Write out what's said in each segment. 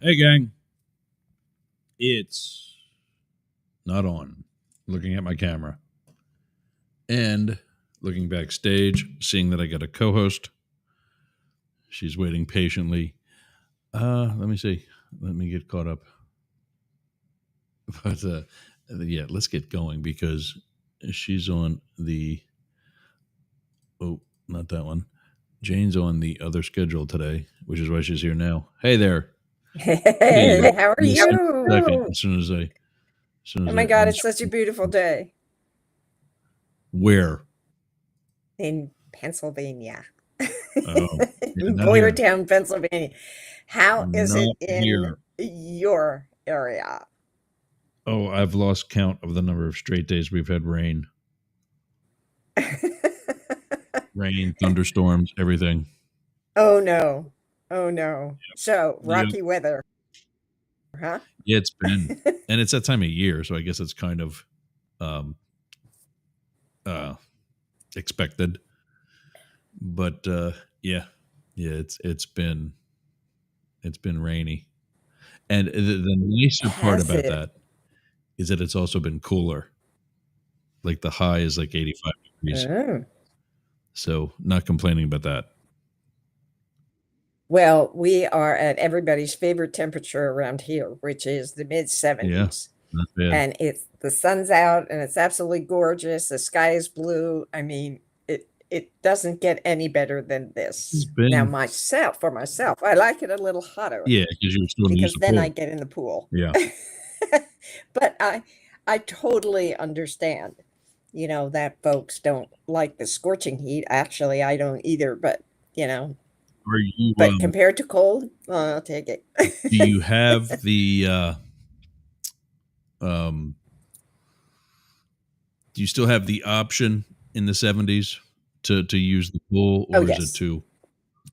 Hey, gang. It's not on. Looking at my camera and looking backstage, seeing that I got a co host. She's waiting patiently. Let me see. Let me get caught up. But yeah, let's get going because she's on the. Oh, not that one. Jane's on the other schedule today, which is why she's here now. Hey there. Hey, how are Just a you? second, as soon as I. Oh my God, it's such a beautiful day Where? in Pennsylvania. Oh, yeah, not here. Boyertown, Pennsylvania. How is it Not in here. your area? Oh, I've lost count of the number of straight days we've had rain. Rain, thunderstorms, everything. Oh no. Oh no. So, Yep. rocky weather, huh? Yeah, it's been. And it's that time of year, so I guess it's kind of expected. But yeah, it's been rainy. And the nicer part Has about it? that is that it's also been cooler. Like the high is like 85 degrees. Oh. So not complaining about that. Well, we are at everybody's favorite temperature around here, which is the mid 70s. Not bad. And it's the sun's out and it's absolutely gorgeous. The sky is blue. I mean, it doesn't get any better than this. Now, for myself, I like it a little hotter. Yeah, because you're still because then pool. I get in the pool. Yeah. But I totally understand, that folks don't like the scorching heat. Actually, I don't either, but Are you? But compared to cold, I'll take it. Do you have the? Do you still have the option in the 70s to use the pool, or yes. is it too?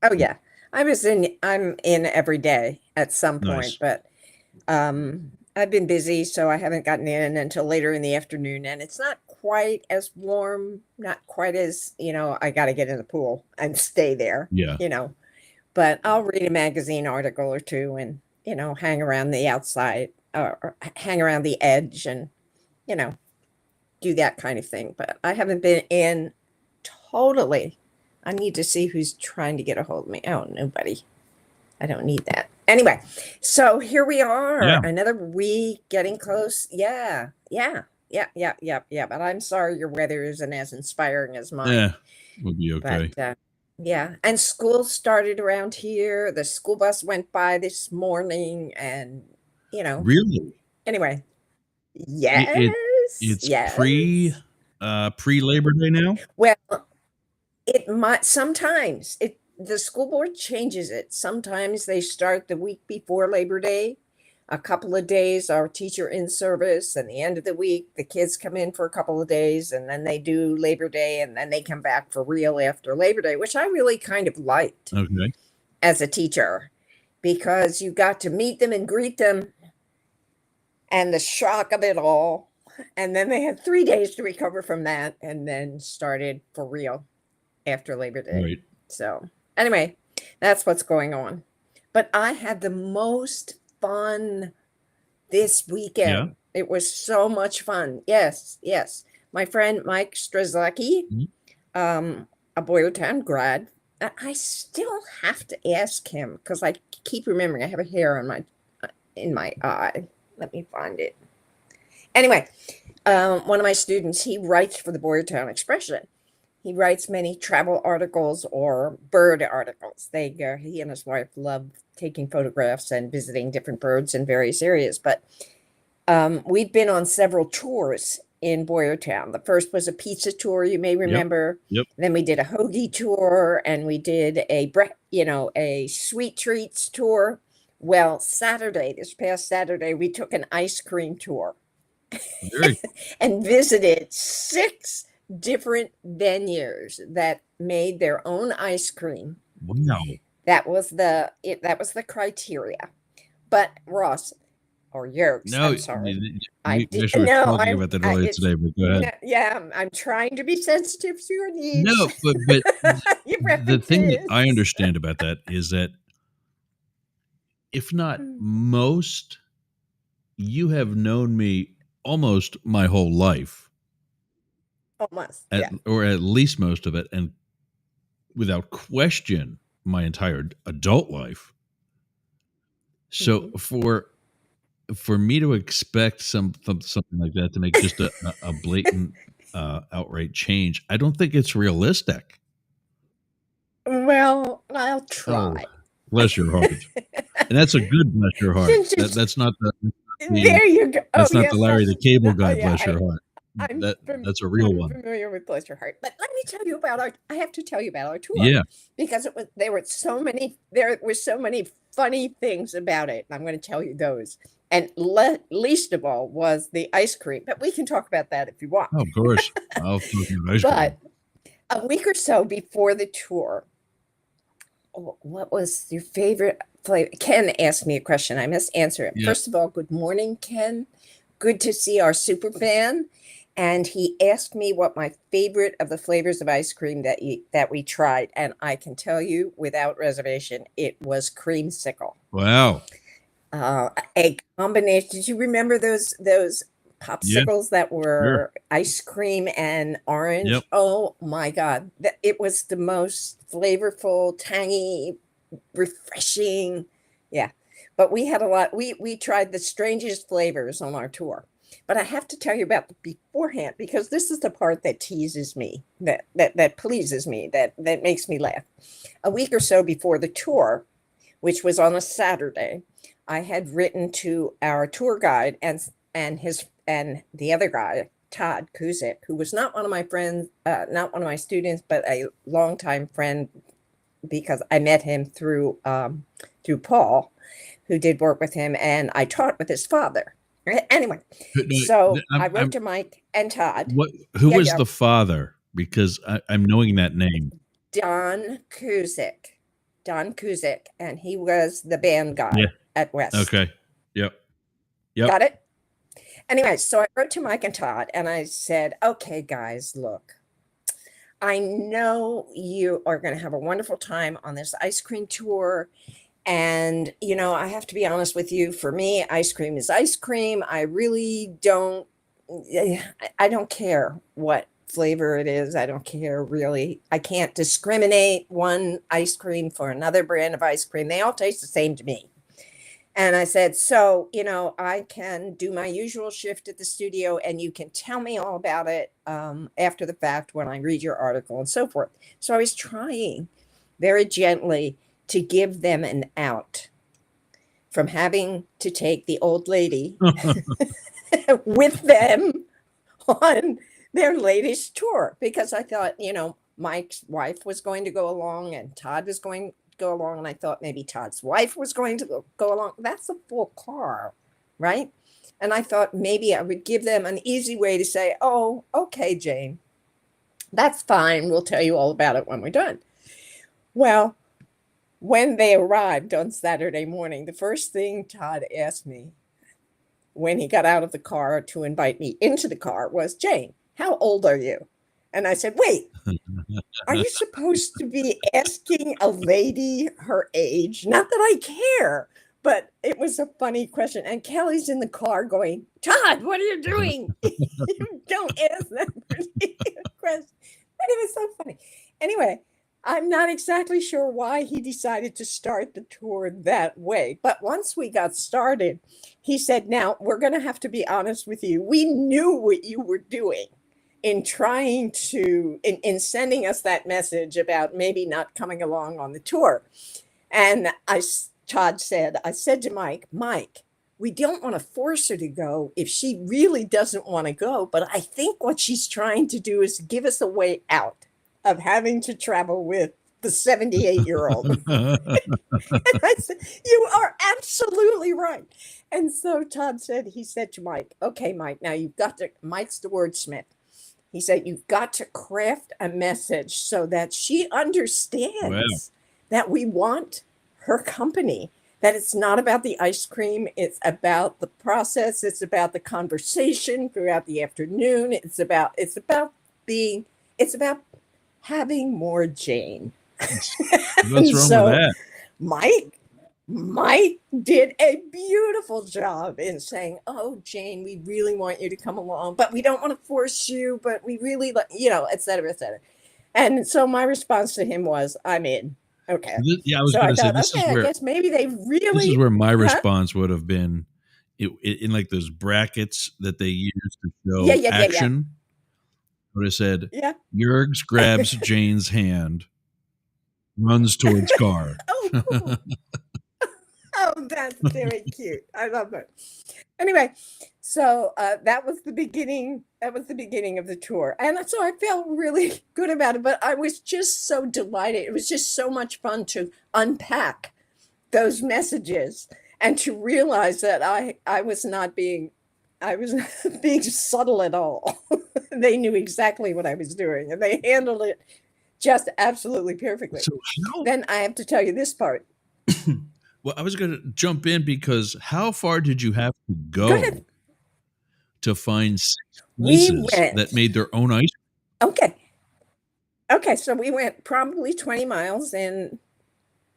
Oh yeah, I'm in every day at some point, Nice. but I've been busy, so I haven't gotten in until later in the afternoon, and it's not quite as warm, not quite as I got to get in the pool and stay there. Yeah. But I'll read a magazine article or two, and hang around the outside or hang around the edge, and do that kind of thing. But I haven't been in totally. I need to see who's trying to get a hold of me. Oh, nobody. I don't need that. Anyway, so here we are. Yeah. Another week, getting close. Yeah. But I'm sorry your weather isn't as inspiring as mine. Yeah, we'll be okay. But yeah, and school started around here. The school bus went by this morning, and Really? Anyway, yes, it's yes. pre Labor Day now. Well, it might sometimes the school board changes it. Sometimes they start the week before Labor Day. A couple of days our teacher in service, and the end of the week the kids come in for a couple of days, and then they do Labor Day, and then they come back for real after Labor Day, which I really kind of liked. Okay. As a teacher, because you got to meet them and greet them and the shock of it all. And then they had 3 days to recover from that, and then started for real after Labor Day. Right. So anyway, that's what's going on. But I had the most fun this weekend. Yeah. It was so much fun. Yes. My friend Mike Strzelecki, a Boyertown grad. I still have to ask him because I keep remembering I have a hair in my eye. Let me find it. Anyway, one of my students, he writes for the Boyertown Expression. He writes many travel articles or bird articles. He and his wife love taking photographs and visiting different birds in various areas. But we've been on several tours in Boyertown. The first was a pizza tour, you may remember. Yep. Then we did a hoagie tour, and we did a sweet treats tour. Well, this past Saturday, we took an ice cream tour and visited 6 different venues that made their own ice cream. Wow. That was the criteria. But Ross, or Yerks, no, I'm sorry. We were talking about that earlier today, but go ahead. Yeah, I'm trying to be sensitive to your needs. No, but the thing that I understand about that is that if not most, you have known me almost my whole life, Almost, yeah. or at least most of it, and without question, my entire adult life. So for me to expect something like that, to make just a blatant outright change, I don't think it's realistic. Well, I'll Oh, try. bless your heart. And that's a good bless your heart. That's not the There you go. that's not yes, the Larry the Cable Guy yeah, bless your heart. That's a real one. familiar with Bless Your Heart. But let me tell you about I have to tell you about our tour. Yeah. Because there were so many funny things about it. I'm going to tell you those. And least of all was the ice cream. But we can talk about that if you want. Oh, of course. I'll talk about ice cream. But a week or so before the tour, what was your favorite flavor? Ken asked me a question. I must answer it. Yeah. First of all, good morning, Ken. Good to see our super fan. And he asked me what my favorite of the flavors of ice cream that we tried. And I can tell you without reservation, it was creamsicle. Wow. A combination. Did you remember those popsicles that were ice cream and orange? Yep. Oh my God. It was the most flavorful, tangy, refreshing. Yeah. But we had a lot. We tried the strangest flavors on our tour. But I have to tell you about beforehand, because this is the part that teases me, that pleases me, that makes me laugh. A week or so before the tour, which was on a Saturday, I had written to our tour guide and the other guy, Todd Kuzik, who was not one of my friends, not one of my students, but a longtime friend, because I met him through Paul, who did work with him, and I taught with his father. Anyway, so I wrote to Mike and Todd. Who was the father? Because I'm knowing that name. Don Kuzik, and he was the band guy at West. Okay. Yep. Got it? Anyway, so I wrote to Mike and Todd, and I said, okay, guys, look, I know you are going to have a wonderful time on this ice cream tour. And, I have to be honest with you. For me, ice cream is ice cream. I really don't care what flavor it is. I don't care really. I can't discriminate one ice cream for another brand of ice cream. They all taste the same to me. And I said, so, I can do my usual shift at the studio, and you can tell me all about it after the fact when I read your article and so forth. So I was trying very gently to give them an out from having to take the old lady with them on their latest tour, because I thought, Mike's wife was going to go along and Todd was going to go along, and I thought maybe Todd's wife was going to go along. That's a full car, right? And I thought maybe I would give them an easy way to say, oh, okay, Jane, that's fine. We'll tell you all about it when we're done. Well, when they arrived on Saturday morning, the first thing Todd asked me when he got out of the car to invite me into the car was, Jane, how old are you? And I said, wait, are you supposed to be asking a lady her age? Not that I care, but it was a funny question. And Kelly's in the car going, Todd, what are you doing? You don't ask that particular question. But it was so funny. Anyway, I'm not exactly sure why he decided to start the tour that way. But once we got started, he said, now, we're going to have to be honest with you. We knew what you were doing in trying to, in sending us that message about maybe not coming along on the tour. And Todd said, I said to Mike, we don't want to force her to go if she really doesn't want to go. But I think what she's trying to do is give us a way out of having to travel with the 78-year-old. And I said, you are absolutely right. And so Todd said, he said to Mike, okay, Mike, now you've got to, Mike's the wordsmith. He said, you've got to craft a message so that she understands that we want her company, that it's not about the ice cream. It's about the process. It's about the conversation throughout the afternoon. It's about having more Jane. What's wrong with that? Mike Mike did a beautiful job in saying, "Oh, Jane, we really want you to come along, but we don't want to force you, but we really, et cetera, et cetera." And so my response to him was, "I'm in." Okay. Yeah, I was So going I to say thought, okay, I guess maybe they this is really, where my huh? response would have been in like those brackets that they use to Yeah, show yeah, yeah, yeah, action. I would have said, yeah. Yergs grabs Jane's hand, runs towards car. Oh, cool. Oh, that's very cute. I love it. Anyway, so that was the beginning. That was the beginning of the tour, and so I felt really good about it. But I was just so delighted. It was just so much fun to unpack those messages and to realize that I was not being I was not being subtle at all. They knew exactly what I was doing, and they handled it just absolutely perfectly. So how? Then I have to tell you this part. Well, I was going to jump in because how far did you have to Go ahead. go to find 6 We places that went. made their own ice? Okay. Okay, so we went probably 20 miles in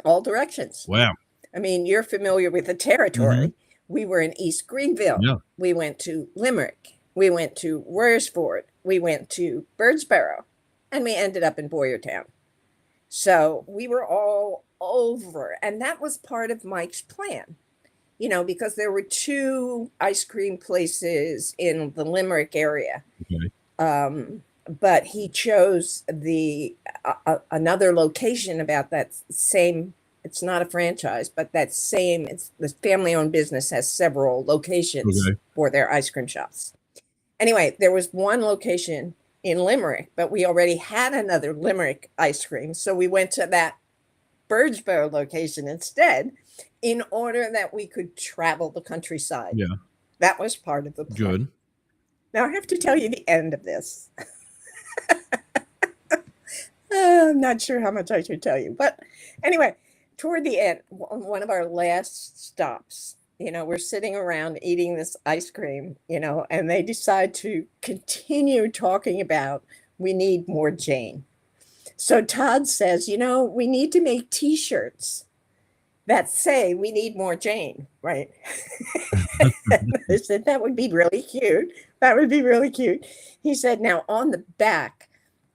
all directions. Wow. I mean, you're familiar with the territory. We were in East Greenville. Yeah. We went to Limerick. We went to Royersford. We went to Birdsboro. And we ended up in Boyertown. So we were all over. And that was part of Mike's plan, because there were 2 ice cream places in the Limerick area. Okay. But he chose another location about that same. It's not a franchise, but that same. It's the family-owned business has several locations for their ice cream shops. Anyway, there was one location in Limerick, but we already had another Limerick ice cream, so we went to that Birdsboro location instead, in order that we could travel the countryside. Yeah. That was part of the plan. Good. Now I have to tell you the end of this. I'm not sure how much I should tell you, but anyway, toward the end, one of our last stops, we're sitting around eating this ice cream, and they decide to continue talking about we need more Jane. So Todd says, we need to make T-shirts that say we need more Jane, right? I said, that would be really cute. That would be really cute. He said, now on the back,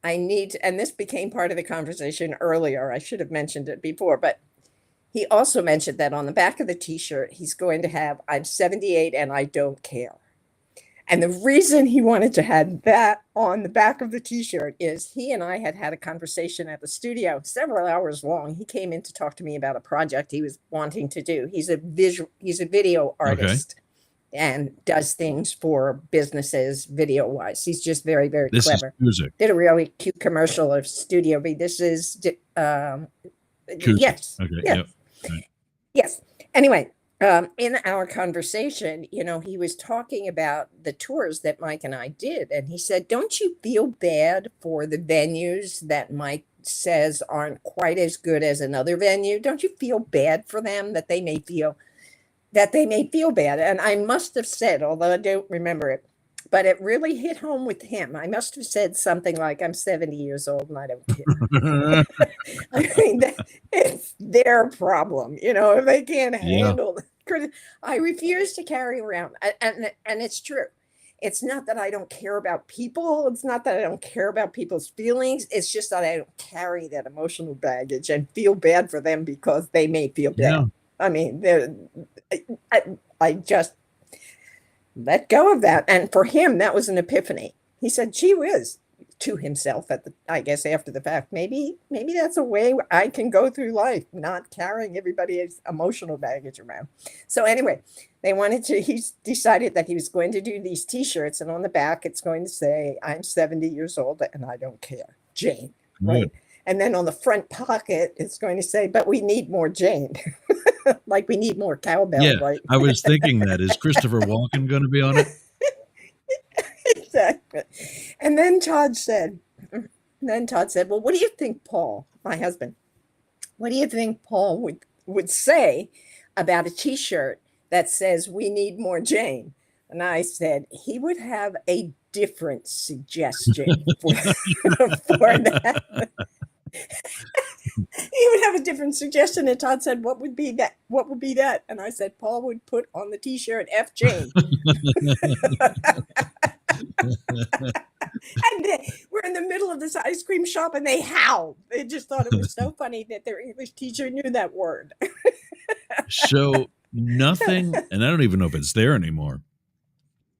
I need to, and this became part of the conversation earlier. I should have mentioned it before, but he also mentioned that on the back of the T-shirt, he's going to have, I'm 78 and I don't care. And the reason he wanted to have that on the back of the T-shirt is he and I had a conversation at the studio several hours long. He came in to talk to me about a project he was wanting to do. He's a video artist. Okay. And does things for businesses video wise. He's just very, very this clever. Is music. Did a really cute commercial of Studio B. This is, yes. Okay. Yes. Yep. Right. Yes. Anyway, in our conversation, he was talking about the tours that Mike and I did. And he said, don't you feel bad for the venues that Mike says aren't quite as good as another venue? Don't you feel bad for them that they may feel bad? And I must have said, although I don't remember it, but it really hit home with him. I must have said something like, I'm 70 years old and I don't care. I mean, it's their problem, if they can't handle it. I refuse to carry around, and it's true. It's not that I don't care about people. It's not that I don't care about people's feelings. It's just that I don't carry that emotional baggage and feel bad for them because they may feel bad. Yeah. I mean, I just let go of that. And for him, that was an epiphany. He said, gee whiz, to himself I guess after the fact, maybe that's a way I can go through life, not carrying everybody's emotional baggage around. So anyway, he decided that he was going to do these T-shirts, and on the back, it's going to say, I'm 70 years old and I don't care, Jane. Right. And then on the front pocket, it's going to say, but we need more Jane. Like we need more cowbell, yeah, right? I was thinking that. Is Christopher Walken going to be on it? Exactly. And then Todd said, well, what do you think, Paul, my husband, what do you think Paul would say about a T-shirt that says we need more Jane? And I said, he would have a different suggestion for that. He would have a different suggestion, and Todd said, "What would be that? What would be that?" And I said, "Paul would put on the T-shirt F Jane." And we're in the middle of this ice cream shop, and they howl. They just thought it was so funny that their English teacher knew that word. So nothing, and I don't even know if it's there anymore,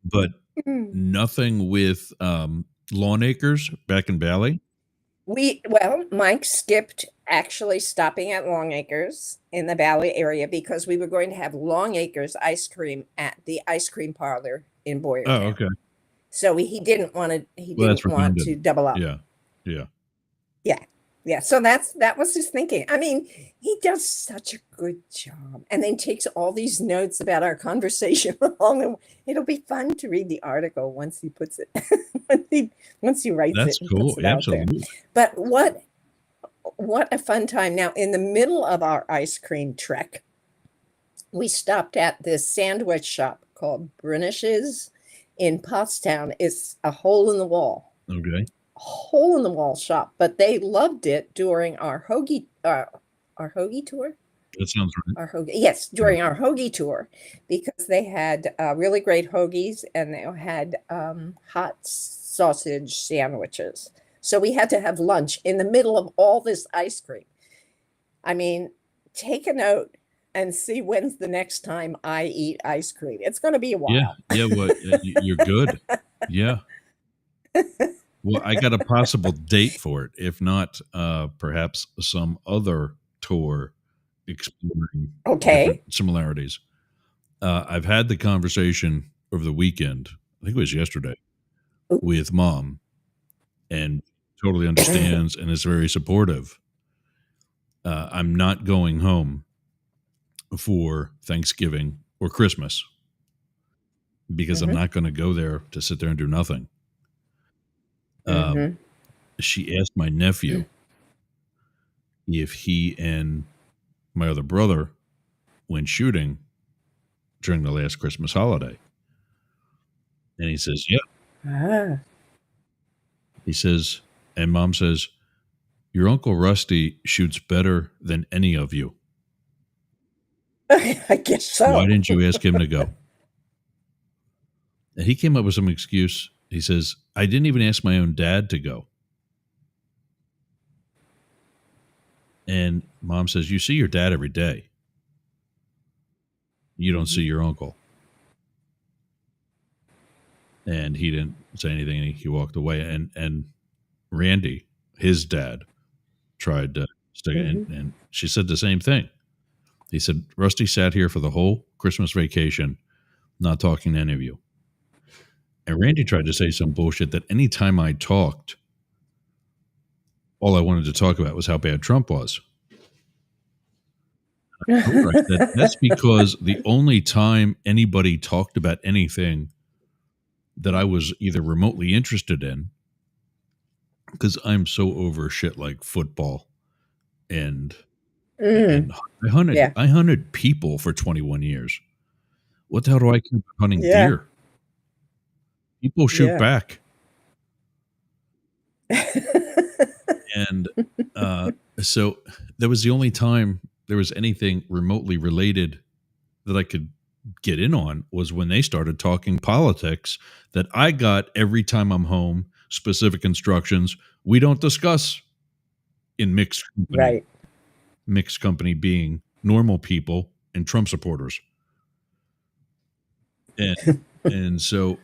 but nothing with lawn acres back in Valley. Mike skipped actually stopping at Longacres in the Valley area because we were going to have Longacres ice cream at the ice cream parlor in Boyertown. Oh, okay. So he didn't want to. He Well, that's didn't want to redundant. double up. Yeah, yeah. Yeah. So that was his thinking. I mean, he does such a good job, and then takes all these notes about our conversation along. And it'll be fun to read the article once he puts it. once he writes That's it. And cool. puts it out there. Absolutely. But what a fun time. Now, in the middle of our ice cream trek, we stopped at this sandwich shop called Brinish's in Pottstown. It's a hole in the wall. Okay. Hole in the wall shop, but they loved it during our hoagie tour. That sounds right. Yes, during our hoagie tour, because they had really great hoagies, and they had hot sausage sandwiches. So we had to have lunch in the middle of all this ice cream. I mean, take a note and see when's the next time I eat ice cream. It's going to be a while. Yeah. Well, you're good. Yeah. Well, I got a possible date for it. If not, perhaps some other tour exploring different similarities. I've had the conversation over the weekend. I think it was yesterday with Mom, and totally understands and is very supportive. I'm not going home for Thanksgiving or Christmas because I'm not going to go there to sit there and do nothing. She asked my nephew if he and my other brother went shooting during the last Christmas holiday. And he says, yeah. He says, and Mom says, your Uncle Rusty shoots better than any of you. I guess so. Why didn't you ask him to go? And he came up with some excuse. He says, I didn't even ask my own dad to go. And Mom says, you see your dad every day. You don't see your uncle. And he didn't say anything. And he walked away. And Randy, his dad, tried to stick it in. And she said the same thing. He said, Rusty sat here for the whole Christmas vacation, not talking to any of you. And Randy tried to say some bullshit that anytime I talked, all I wanted to talk about was how bad Trump was. That's because the only time anybody talked about anything that I was either remotely interested in, because I'm so over shit like football, and I hunted people for 21 years. What the hell do I keep hunting deer? People shoot back. And so that was the only time there was anything remotely related that I could get in on, was when they started talking politics, that I got every time I'm home, specific instructions. We don't discuss in mixed company. Right. Mixed company being normal people and Trump supporters. And so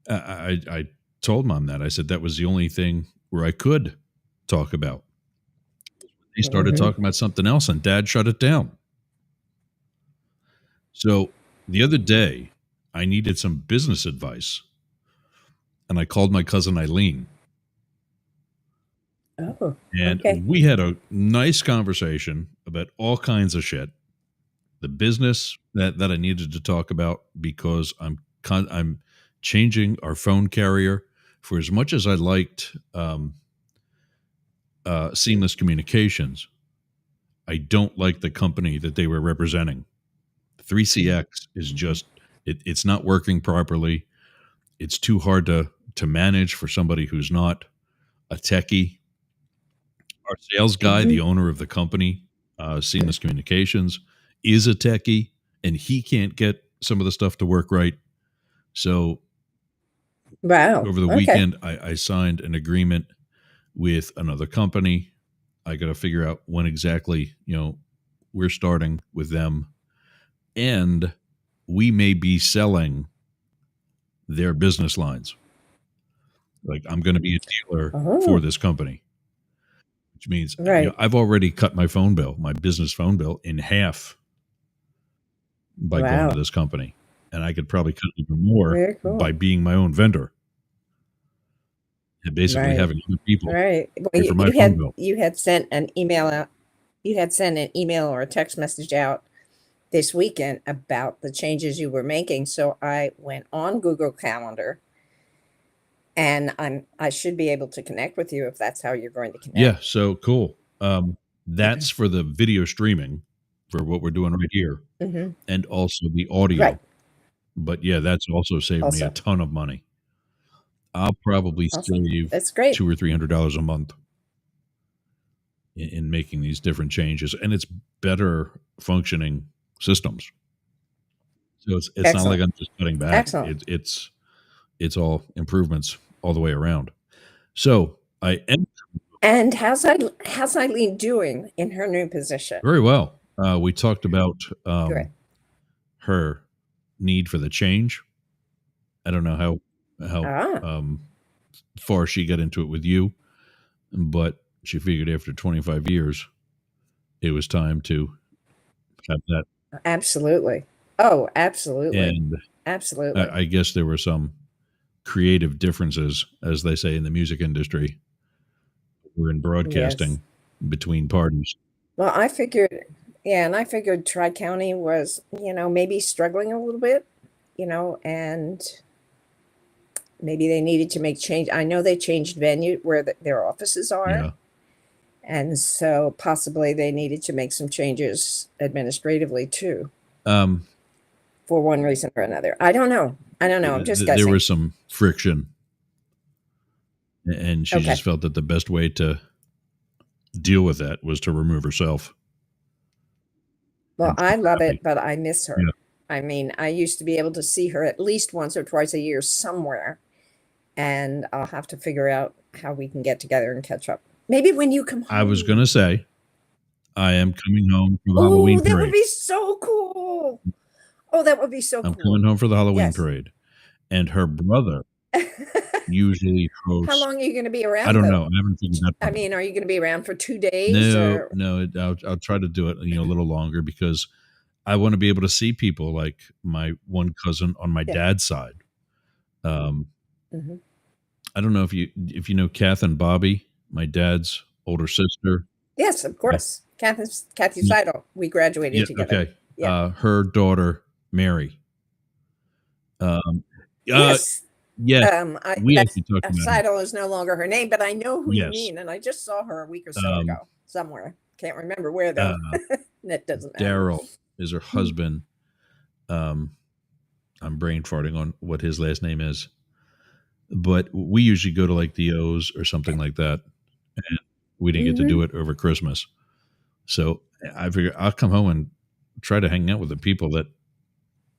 I told Mom that. I said that was the only thing where I could talk about. They started talking about something else, and Dad shut it down. So the other day, I needed some business advice, and I called my cousin Eileen. Oh, and we had a nice conversation about all kinds of shit. The business that I needed to talk about, because I'm changing our phone carrier. For as much as I liked Seamless Communications, I don't like the company that they were representing. 3CX is just it's not working properly. It's too hard to manage for somebody who's not a techie. our sales guy, the owner of the company, Seamless Communications, is a techie, and he can't get some of the stuff to work right. So Wow. over the Okay. weekend, I signed an agreement with another company. I got to figure out when exactly, we're starting with them, and we may be selling their business lines. Like, I'm going to be a dealer for Oh, this company, which means right. I've already cut my phone bill, my business phone bill, in half by going to Wow. this company, and I could probably cut even more Very by cool. being my own vendor and basically Right. having other people Right. Well, pay for my phone bill. you had sent an email out. You had sent an email or a text message out this weekend about the changes you were making. So I went on Google Calendar, and I should be able to connect with you if that's how you're going to Yeah, connect. so cool. That's for the video streaming for what we're doing right here, Hmm. and also the Right. audio. But yeah, that's also saved me a Also, ton of money. I'll probably awesome. save That's great. $200 or $300 a month in making these different changes, and it's better functioning systems. So it's not like Excellent. I'm just cutting back. Excellent. It's all improvements all the way around. So I am And how's Eileen doing in her new position? very well. We talked about Good. her need for the change. I don't know how Ah, far she got into it with you, but she figured after 25 years, it was time to have that. absolutely. Oh, absolutely. And Absolutely. I guess there were some creative differences, as they say in the music industry, or in Yes. broadcasting between parties. Well, I figured, yeah, and I figured Tri County was, maybe struggling a little bit, and maybe they needed to make change. I know they changed venue where their offices are, Yeah. and so possibly they needed to make some changes administratively too, Um, for one reason or another. I don't know. I don't know. I'm just there guessing. was some friction, and she Okay. just felt that the best way to deal with that was to remove herself. Well, And I she's love happy. it, but I miss Yeah. her. I mean, I used to be able to see her at least once or twice a year somewhere, and I'll have to figure out how we can get together and catch up. Maybe when you come I was going to home. say, I am coming home for the Oh, Halloween that would parade. be so cool. Oh, that would be so I'm cool. coming home for the Halloween Yes. parade. And her brother usually How hosts. long are you going to be I around, don't though? know. I haven't figured that I part out. mean, are you going to be around for 2 days No, or? no. I'll try to do it, a little longer because I want to be able to see people like my one cousin on my Yeah. dad's side. Um, Hmm. I don't know if you know Kath and Bobby, my dad's older sister. Yes, of Yeah, course. Kathy yeah, Seidel. We graduated yeah, together. okay. Yeah. Her daughter Mary. Um, uh, Yes. yes, I we that's actually talked about her. Seidel is no longer her name, but I know who you Yes. mean, and I just saw her a week or so Um, ago somewhere. Can't remember where though. uh, That doesn't matter. Daryl is her husband. Um, I'm brain farting on what his last name is, but we usually go to like the O's or something like that. And we didn't get to Hmm. do it over Christmas. So I figure I'll come home and try to hang out with the people that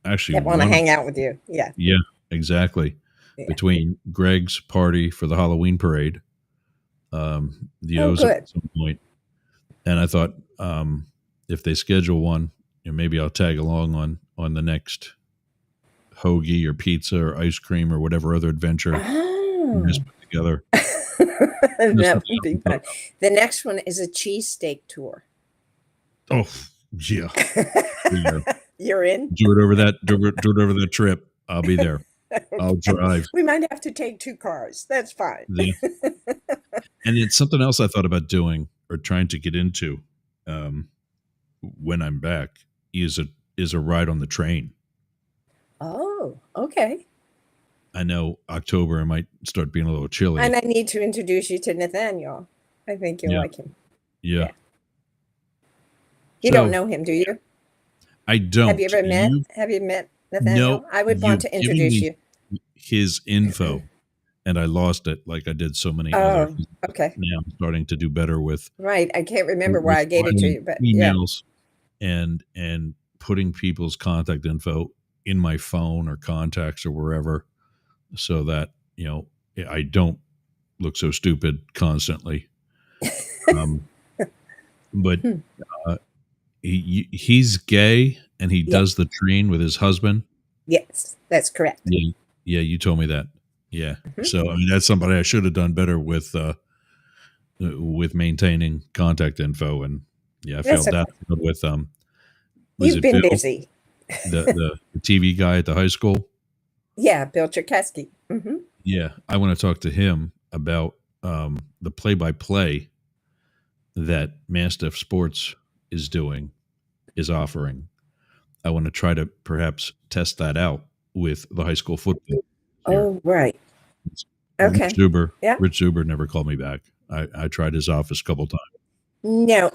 actually That want to want hang to. out with you. Yeah. Yeah, exactly. Yeah. Between Greg's party for the Halloween parade, the Oh, O's at good. some point, and I thought if they schedule one, maybe I'll tag along on the next hoagie or pizza or ice cream or whatever other adventure you Oh. just put together. That's That something would else be we thought fun. The next one is a cheesesteak tour. about. Oh, yeah, yeah. You're in? Do it over that. Do it over that trip. I'll be there. I'll Okay. drive. We might have to take 2 cars. That's fine. Yeah. And it's something else I thought about doing or trying to get into um, when I'm back is a ride on the train. Oh, okay. I know October I might start being a little chilly. And I need to introduce you to Nathaniel. I think you'll Yeah, like him. yeah. Yeah. You don't So know him, do you? I Have you don't. ever met? You Have you met no. Nathaniel? I would want You've to given introduce me you. his info, and I lost it like I did so many other. Oh, okay. Now I'm starting to do better with Right. I can't remember why I gave it to filing you, but yeah. emails and putting people's contact info in my phone or contacts or wherever, so that I don't look so stupid constantly. But Hmm. he's gay and he Yeah. does the train with his husband. Yes, that's correct. Yeah, you told me that. Yeah. Mhm. So I mean, that's somebody I should have done better with maintaining contact info, and yeah, I That's failed that okay. with was You've it been Bill, busy. the TV guy at the high school? Yeah, Bill Cherkasky. Yeah, I want to talk to him about the play-by-play that Mastiff Sports is offering. I want to try to perhaps test that out with the high school football here. Oh, right. Rich Okay. Zuber, Yeah. Rich Zuber never called me back. I tried his office a couple times. No,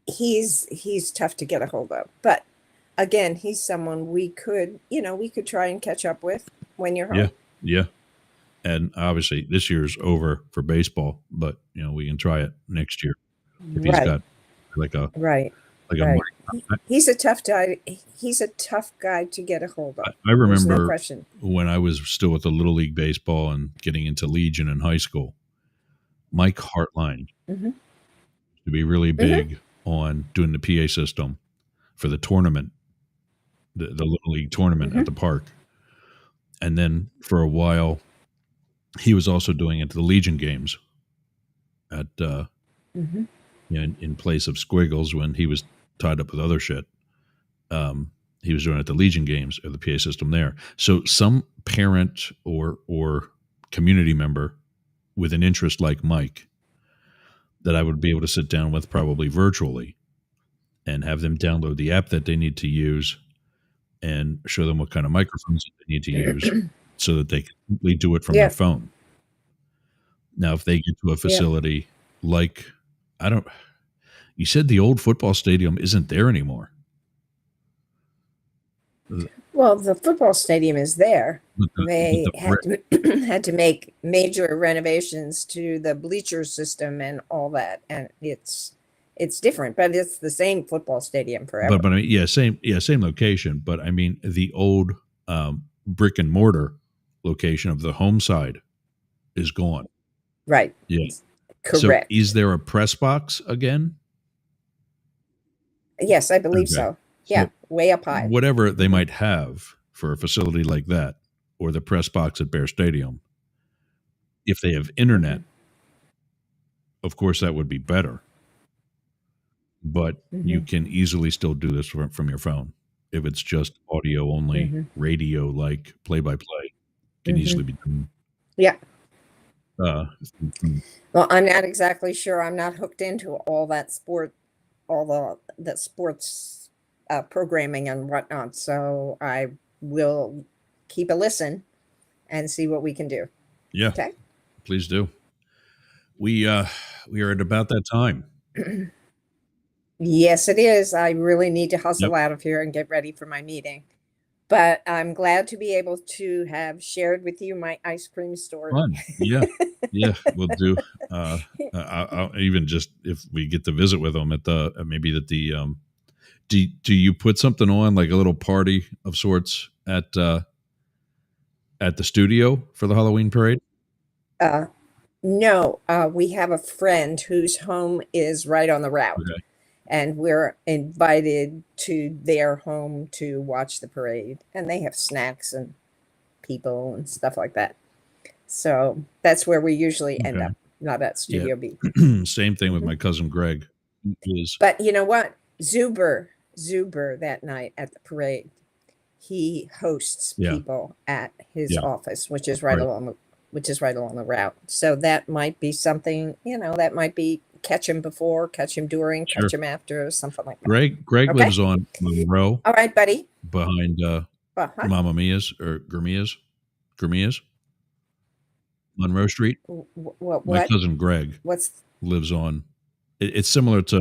he's tough to get a hold of. But again, he's someone we could try and catch up with when you're home. Yeah. And obviously this year's over for baseball, but we can try it next year if he's got like a Right. morning. He's a tough guy. He's a tough guy to get a hold of. I remember There's no question. when I was still with the Little League baseball and getting into Legion in high school, Mike Hartline Mhm. to be really big on doing the PA system for the tournament, the Little League tournament at the park. And then for a while, he was also doing it to the Legion games at in place of Squiggles when he was tied up with other shit. He was doing it at the Legion games or the PA system there. So some parent or community member with an interest like Mike that I would be able to sit down with probably virtually and have them download the app that they need to use and show them what kind of microphones they need to use so that they can simply do it from their phone. Now, if they get to a facility like, you said the old football stadium isn't there anymore. Well, the football stadium is there. They had to make major renovations to the bleacher system and all that, and it's different, but it's the same football stadium forever. But I mean, same location. But I mean, the old brick and mortar location of the home side is gone. Right. Yeah. Correct. So is there a press box again? Yes, I believe so. Yeah, way up high. Whatever they might have for a facility like that, or the press box at Bear Stadium, if they have internet, of course that would be better. But you can easily still do this from your phone. If it's just audio only, radio like play-by-play, can easily be done. Yeah. Well, I'm not exactly sure. I'm not hooked into all that all the sports programming and whatnot. So I will keep a listen and see what we can do. Yeah. Okay. Please do. We are at about that time. Yes, it is. I really need to hustle out of here and get ready for my meeting. But I'm glad to be able to have shared with you my ice cream story. Fun. Yeah. We'll do. I'll even just if we get to visit with them at the do you put something on like a little party of sorts at the studio for the Halloween parade? No, we have a friend whose home is right on the route. Okay. And we're invited to their home to watch the parade. And they have snacks and people and stuff like that. So that's where we usually end up, not at Studio B. Same thing with my cousin Greg. But you know what? Zuber that night at the parade, he hosts people at his office, which is right along the route. So that might be something, that might be catch him before, catch him during, catch him after, something like that. Greg lives on Monroe. All right, buddy. Behind Mamma Mia's or Gourmia's. Monroe Street. What? My cousin Greg lives on. It's similar to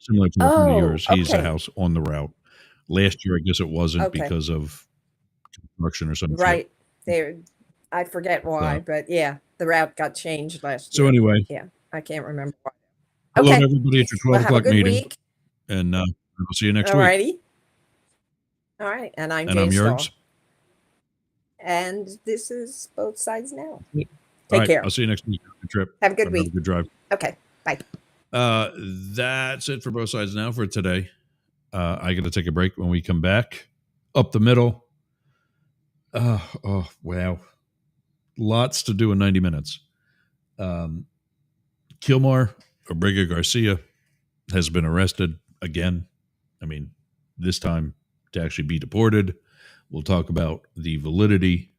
yours. He's a house on the route. Last year, I guess it wasn't because of construction or something. Right. I forget why, So, but yeah, the route got changed last so year. anyway, Yeah, I can't remember why. hello to Okay. everybody at your Well, 12 have a o'clock good meeting, week. and we'll see you next All week. righty. All right. And I'm And I'm Jane Yergs. Stahl. And this is Both Sides Now. All Take right, care. I'll see you next week. Good trip. Have a good Have week. a good drive. Okay. Bye. That's it for Both Sides Now for today. I got to take a break. When we come back, up the middle. Oh, wow. Lots to do in 90 minutes. Kilmar Obrega Garcia has been arrested again. I mean, this time to actually be deported. We'll talk about the validity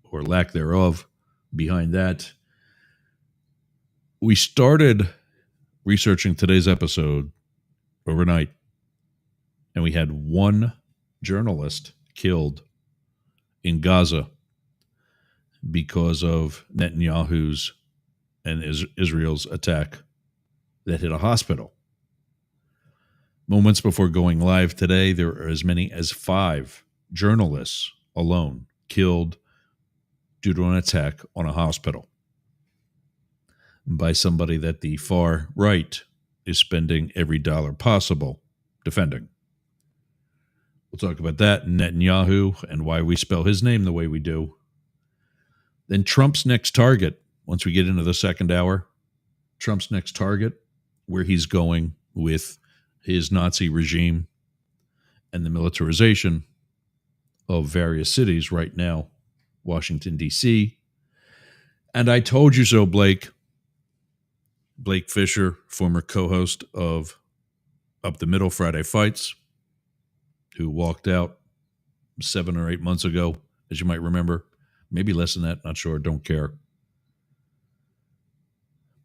or lack thereof behind that. We started researching today's episode overnight, and we had one journalist killed in Gaza because of Netanyahu's and Israel's attack that hit a hospital. Moments before going live today, there are as many as 5 journalists alone killed due to an attack on a hospital by somebody that the far right is spending every dollar possible defending. We'll talk about that, Netanyahu, and why we spell his name the way we do. Then Trump's next target, once we get into the second hour, Trump's next target, where he's going with his Nazi regime and the militarization of various cities right now, Washington, D.C. And I told you so, Blake. Blake Fisher, former co-host of Up the Middle Friday Fights, who walked out 7 or 8 months ago, as you might remember. Maybe less than that, not sure, don't care.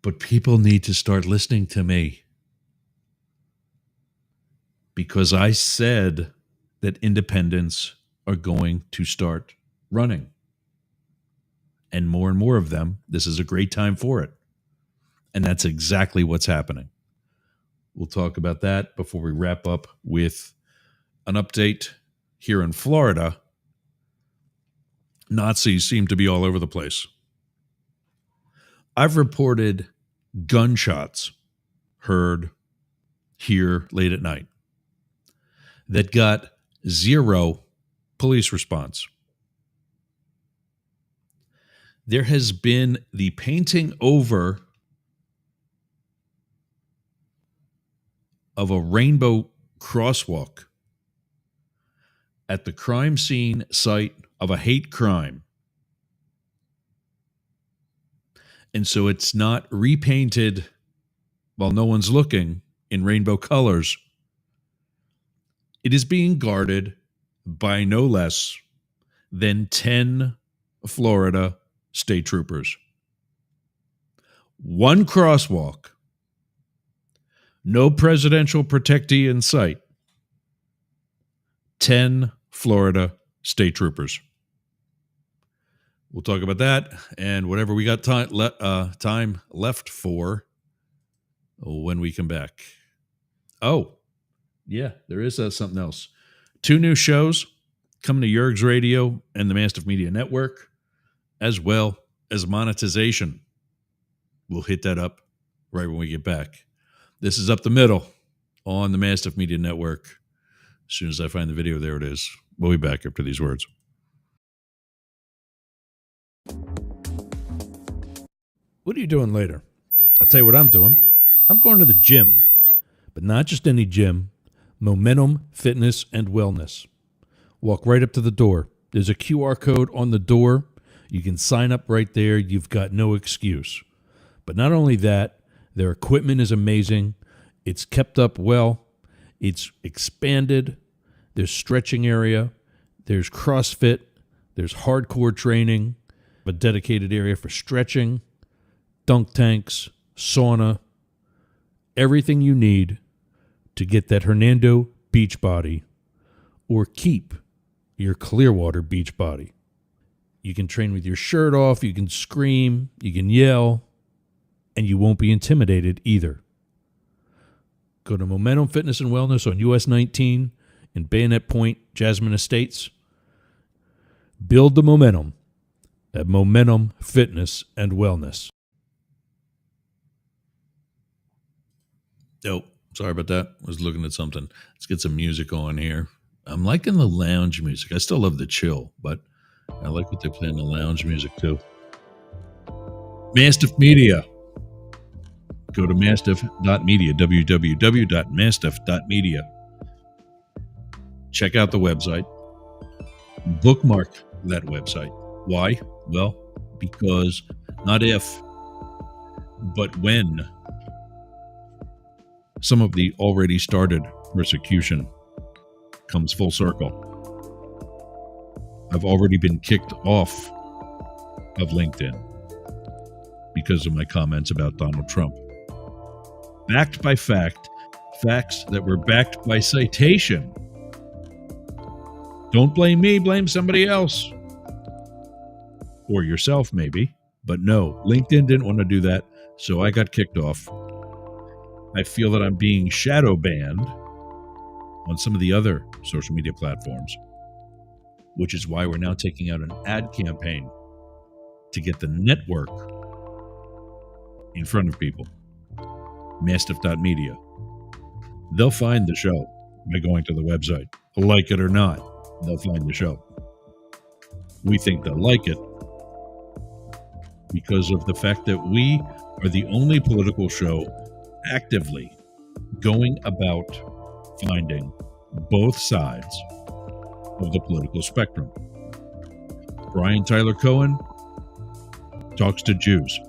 But people need to start listening to me. Because I said that independents are going to start running. And more of them. This is a great time for it. And that's exactly what's happening. We'll talk about that before we wrap up with an update here in Florida. Nazis seem to be all over the place. I've reported gunshots heard here late at night that got 0 police response. There has been the painting over of a rainbow crosswalk at the crime scene site of a hate crime. And so it's not repainted while no one's looking in rainbow colors. It is being guarded by no less than 10 Florida state troopers. One crosswalk, no presidential protectee in sight, 10 Florida state troopers. We'll talk about that and whatever we got time left for when we come back. Oh, yeah, there is something else. 2 new shows coming to Yergs Radio and the Mastiff Media Network, as well as monetization. We'll hit that up right when we get back. This is Up the Middle on the Mastiff Media Network. As soon as I find the video, there it is. We'll be back after these words. What are you doing later? I'll tell you what I'm doing. I'm going to the gym, but not just any gym. Momentum Fitness and Wellness. Walk right up to the door. There's a QR code on the door. You can sign up right there. You've got no excuse. But not only that, their equipment is amazing. It's kept up well. It's expanded. There's stretching area. There's CrossFit. There's hardcore training. A dedicated area for stretching, dunk tanks, sauna, everything you need to get that Hernando beach body or keep your Clearwater beach body. You can train with your shirt off, you can scream, you can yell, and you won't be intimidated either. Go to Momentum Fitness and Wellness on US 19 in Bayonet Point, Jasmine Estates. Build the momentum at Momentum Fitness and Wellness. Oh, sorry about that. I was looking at something. Let's get some music on here. I'm liking the lounge music. I still love the chill, but I like what they play in the lounge music too. Mastiff Media. Go to mastiff.media, www.mastiff.media. Check out the website. Bookmark that website. Why? Well, because not if, but when some of the already started persecution comes full circle. I've already been kicked off of LinkedIn because of my comments about Donald Trump. Backed by fact, facts that were backed by citation. Don't blame me, blame somebody else. Or yourself, maybe. But no, LinkedIn didn't want to do that, so I got kicked off. I feel that I'm being shadow banned on some of the other social media platforms, which is why we're now taking out an ad campaign to get the network in front of people. Mastiff.media. They'll find the show by going to the website. Like it or not, they'll find the show. We think they'll like it because of the fact that we are the only political show actively going about finding both sides of the political spectrum. Brian Tyler Cohen talks to Jews,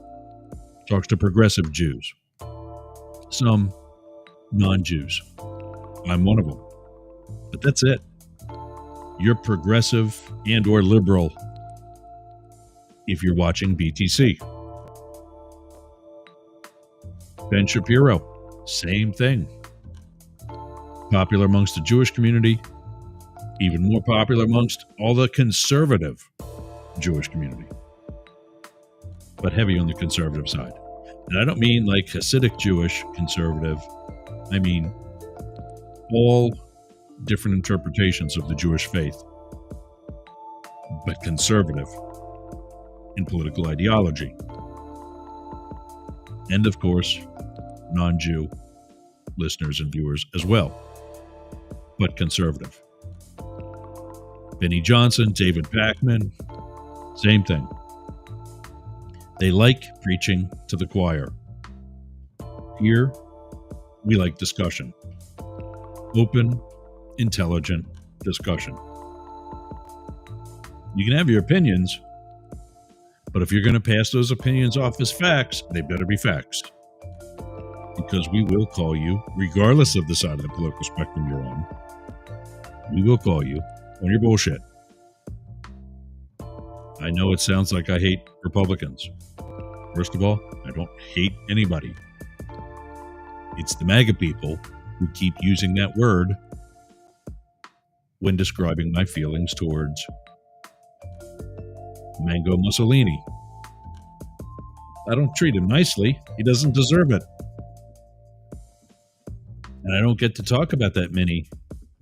talks to progressive Jews, some non-Jews. I'm one of them. But that's it. You're progressive and or liberal if you're watching BTC. Ben Shapiro, same thing. Popular amongst the Jewish community, even more popular amongst all the conservative Jewish community, but heavy on the conservative side. And I don't mean like Hasidic Jewish conservative. I mean all different interpretations of the Jewish faith, but conservative in political ideology. And of course, non-Jew listeners and viewers as well, but conservative. Benny Johnson, David Pakman, same thing. They like preaching to the choir. Here, we like discussion. Open, intelligent discussion. You can have your opinions, but if you're going to pass those opinions off as facts, they better be facts. Because we will call you, regardless of the side of the political spectrum you're on, we will call you on your bullshit. I know it sounds like I hate Republicans. First of all, I don't hate anybody. It's the MAGA people who keep using that word when describing my feelings towards Mango Mussolini. I don't treat him nicely. He doesn't deserve it. And I don't get to talk about that many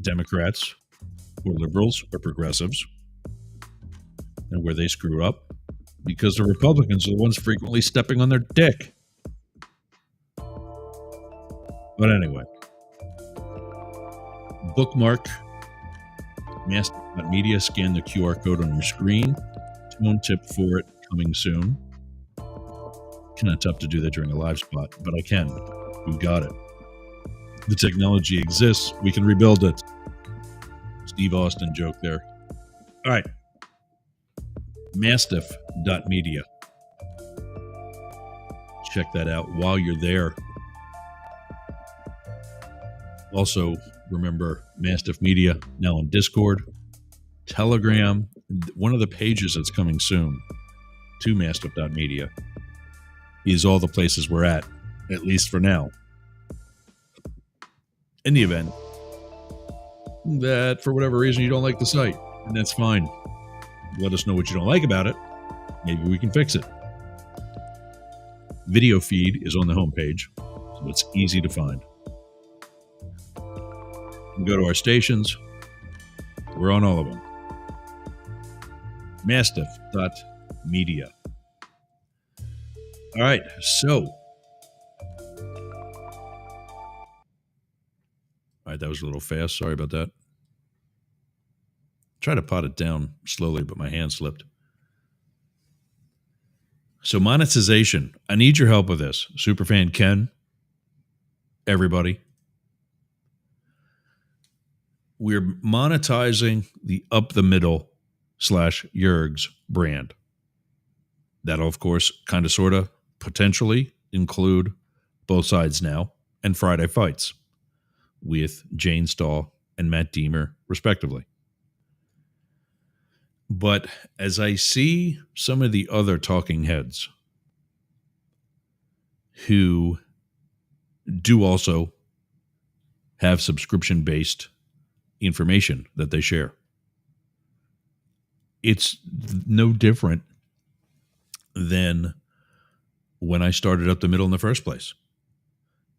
Democrats or liberals or progressives and where they screw up, because the Republicans are the ones frequently stepping on their dick. But anyway, bookmark Mastiff.media, scan the QR code on your screen. Tone tip for it coming soon. Kind of tough to do that during a live spot, but I can. We've got it. The technology exists. We can rebuild it. Steve Austin joke there. All right. Mastiff.media. Check that out while you're there. Also, remember Mastiff Media now on Discord, Telegram. One of the pages that's coming soon to Mastiff.media is all the places we're at least for now. In the event that for whatever reason you don't like the site, and that's fine. Let us know what you don't like about it. Maybe we can fix it. Video feed is on the homepage, so it's easy to find. You can go to our stations. We're on all of them. Mastiff.media. media. All right, so. All right, that was a little fast. Sorry about that. Try to pot it down slowly, but my hand slipped. So monetization. I need your help with this. Superfan Ken, everybody. We're monetizing the Up the Middle / Yerg's brand. That'll, of course, kind of, sort of, potentially include Both Sides Now and Friday Fights with Jane Stahl and Matt Deemer, respectively. But as I see some of the other talking heads who do also have subscription-based information that they share, it's no different than when I started Up the Middle in the first place.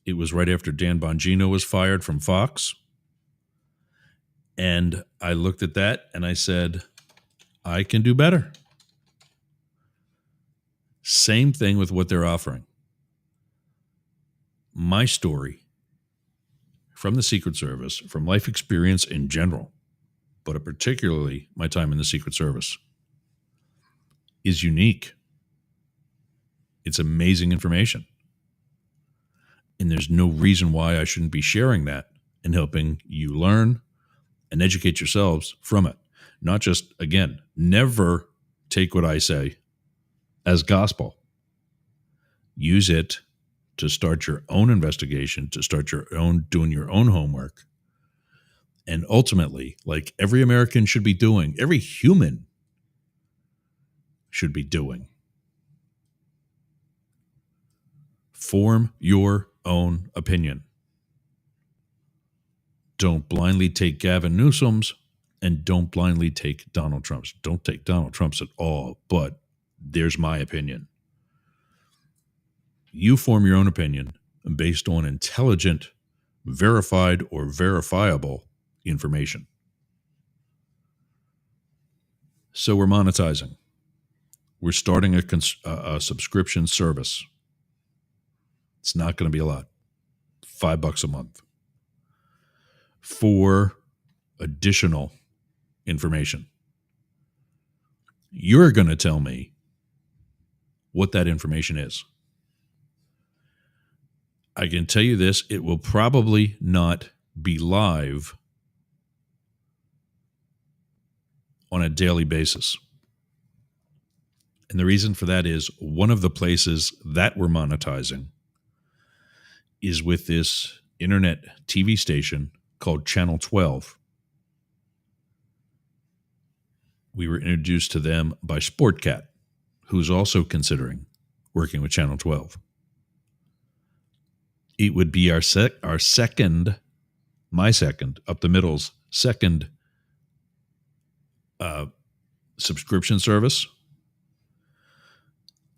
It was right after Dan Bongino was fired from Fox. And I looked at that and I said, I can do better. Same thing with what they're offering. My story from the Secret Service, from life experience in general, but particularly my time in the Secret Service, is unique. It's amazing information. And there's no reason why I shouldn't be sharing that and helping you learn and educate yourselves from it. Not just, again, never take what I say as gospel. Use it to start your own investigation, to start your own, doing your own homework. And ultimately, like every American should be doing, every human should be doing, form your own opinion. Don't blindly take Gavin Newsom's, and don't blindly take Donald Trump's. Don't take Donald Trump's at all, but there's my opinion. You form your own opinion based on intelligent, verified, or verifiable information. So we're monetizing. We're starting a subscription service. It's not going to be a lot. $5 a month for additional information. You're going to tell me what that information is. I can tell you this, it will probably not be live on a daily basis. And the reason for that is one of the places that we're monetizing is with this internet TV station called Channel 12. We were introduced to them by Sportcat, who's also considering working with Channel 12. It would be our second, my second, Up the Middle's second subscription service.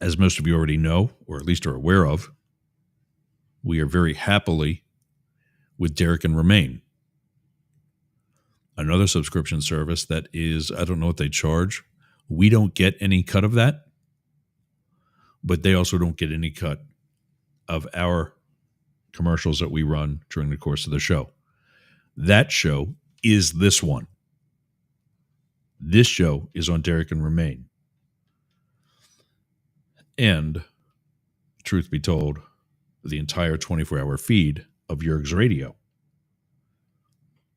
As most of you already know, or at least are aware of, we are very happily with Derek and Remain, another subscription service that is, I don't know what they charge. We don't get any cut of that, but they also don't get any cut of our commercials that we run during the course of the show. That show is this one. This show is on Derek and Remain. And, truth be told, the entire 24-hour feed of Yerg's Radio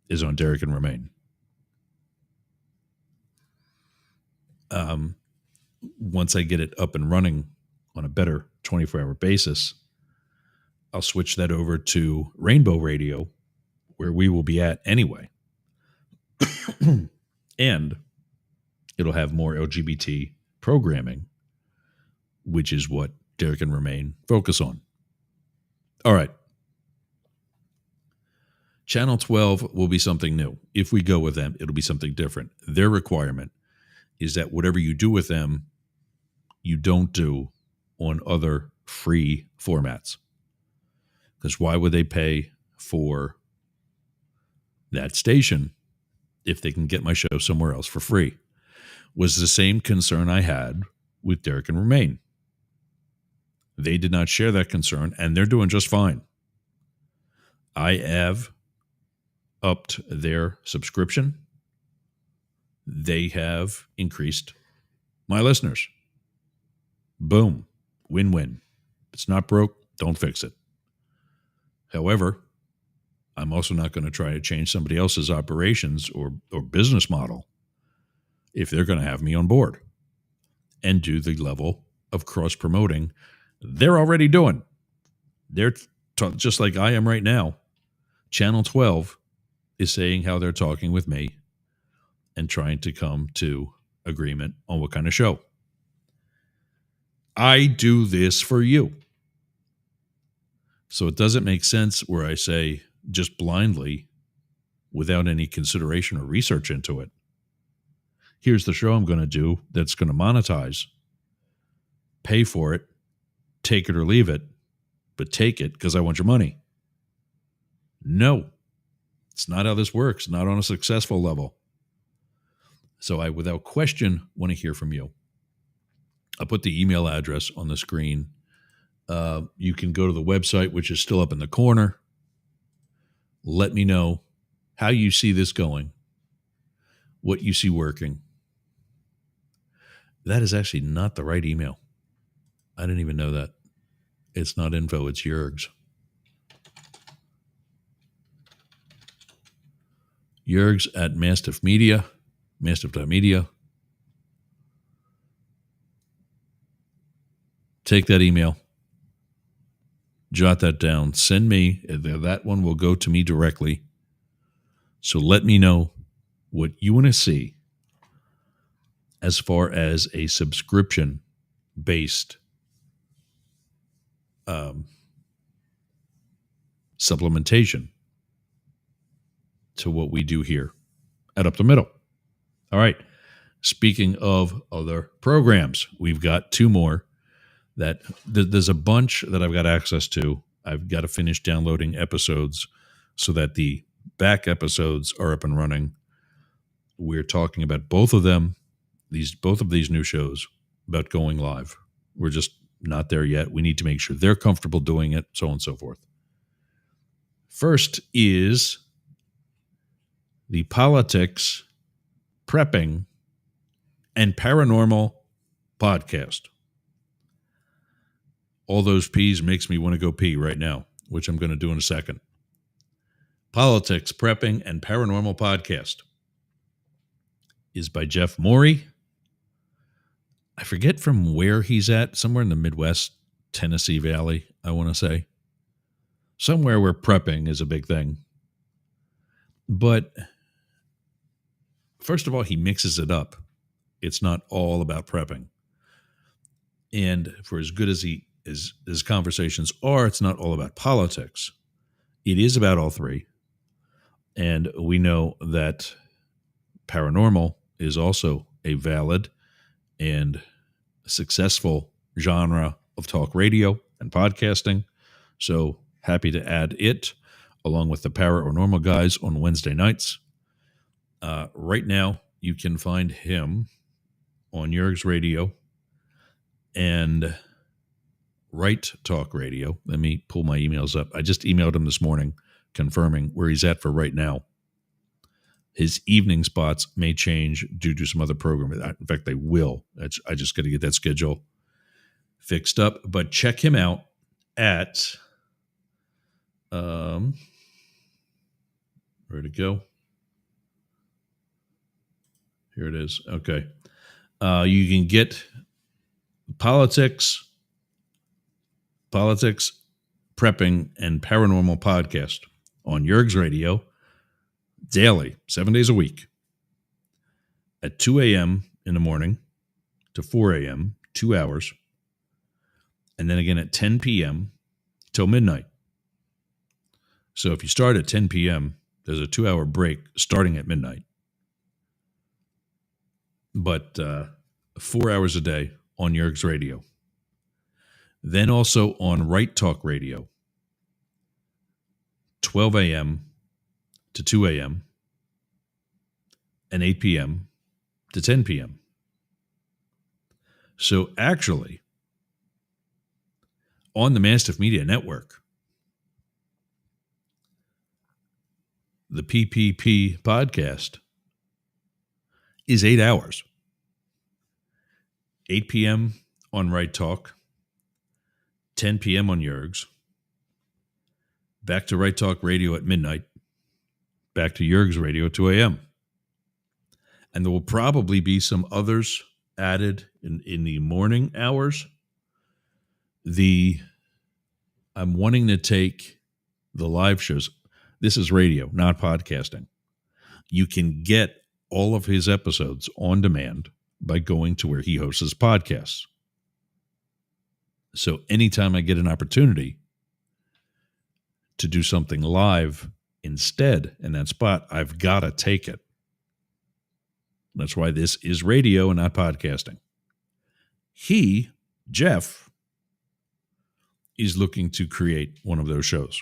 is on Derek and Remain. Once I get it up and running on a better 24-hour basis, I'll switch that over to Rainbow Radio, where we will be at anyway. And it'll have more LGBT programming, which is what Derek and Remain focus on. All right. Channel 12 will be something new. If we go with them, it'll be something different. Their requirement is that whatever you do with them, you don't do on other free formats. Because why would they pay for that station if they can get my show somewhere else for free? Was the same concern I had with Derek and Remain. They did not share that concern, and they're doing just fine. I have upped their subscription. They have increased my listeners. Boom. Win-win. If it's not broke, don't fix it. However, I'm also not going to try to change somebody else's operations or business model if they're going to have me on board and do the level of cross-promoting they're already doing. They're just like I am right now. Channel 12 is saying how they're talking with me and trying to come to agreement on what kind of show. I do this for you. So it doesn't make sense where I say just blindly, without any consideration or research into it, here's the show I'm going to do that's going to monetize, pay for it, take it or leave it, but take it because I want your money. No, it's not how this works, not on a successful level. So I, without question, want to hear from you. I'll put the email address on the screen. You can go to the website, which is still up in the corner. Let me know how you see this going, what you see working. That is actually not the right email. I didn't even know that. It's not info, it's Jurgs. Jurgs at Mastiff Media, Mastiff.media. Take that email. Jot that down. Send me. That one will go to me directly. So let me know what you want to see as far as a subscription-based supplementation to what we do here at Up the Middle. All right. Speaking of other programs, we've got two more that there's a bunch that I've got access to. I've got to finish downloading episodes so that the back episodes are up and running. We're talking about both of them, both of these new shows about going live. We're just not there yet. We need to make sure they're comfortable doing it, so on and so forth. First is the Politics, Prepping, and Paranormal podcast. All those P's makes me want to go pee right now, which I'm going to do in a second. Politics, Prepping, and Paranormal podcast is by Jeff Morey. I forget from where he's at, somewhere in the Midwest, Tennessee Valley, I want to say. Somewhere where prepping is a big thing. But first of all, he mixes it up. It's not all about prepping. And for as good as his conversations are, it's not all about politics. It is about all three. And we know that paranormal is also a valid and successful genre of talk radio and podcasting. So happy to add it along with the Paranormal guys on Wednesday nights. Right now, you can find him on Jurgs Radio and Right Talk Radio. Let me pull my emails up. I just emailed him this morning confirming where he's at for right now. His evening spots may change due to some other program. In fact, they will. I just got to get that schedule fixed up. But check him out at where to go? Here it is. Okay. You can get Politics, Prepping, and Paranormal podcast on Jurgs Radio daily, 7 days a week at 2 a.m. in the morning to 4 a.m., 2 hours, and then again at 10 p.m. till midnight. So if you start at 10 p.m., there's a 2-hour break starting at midnight. But 4 hours a day on Jurgs Radio. Then also on Right Talk Radio, 12 a.m. to 2 a.m. and 8 p.m. to 10 p.m. So actually, on the Mastiff Media Network, the PPP podcast is 8 hours. 8 p.m. on Right Talk, 10 p.m. on Yergs, back to Right Talk Radio at midnight, back to Yergs Radio at 2 a.m. And there will probably be some others added in the morning hours. I'm wanting to take the live shows. This is radio, not podcasting. You can get all of his episodes on demand by going to where he hosts his podcasts. So anytime I get an opportunity to do something live instead in that spot, I've got to take it. That's why this is radio and not podcasting. Jeff, is looking to create one of those shows.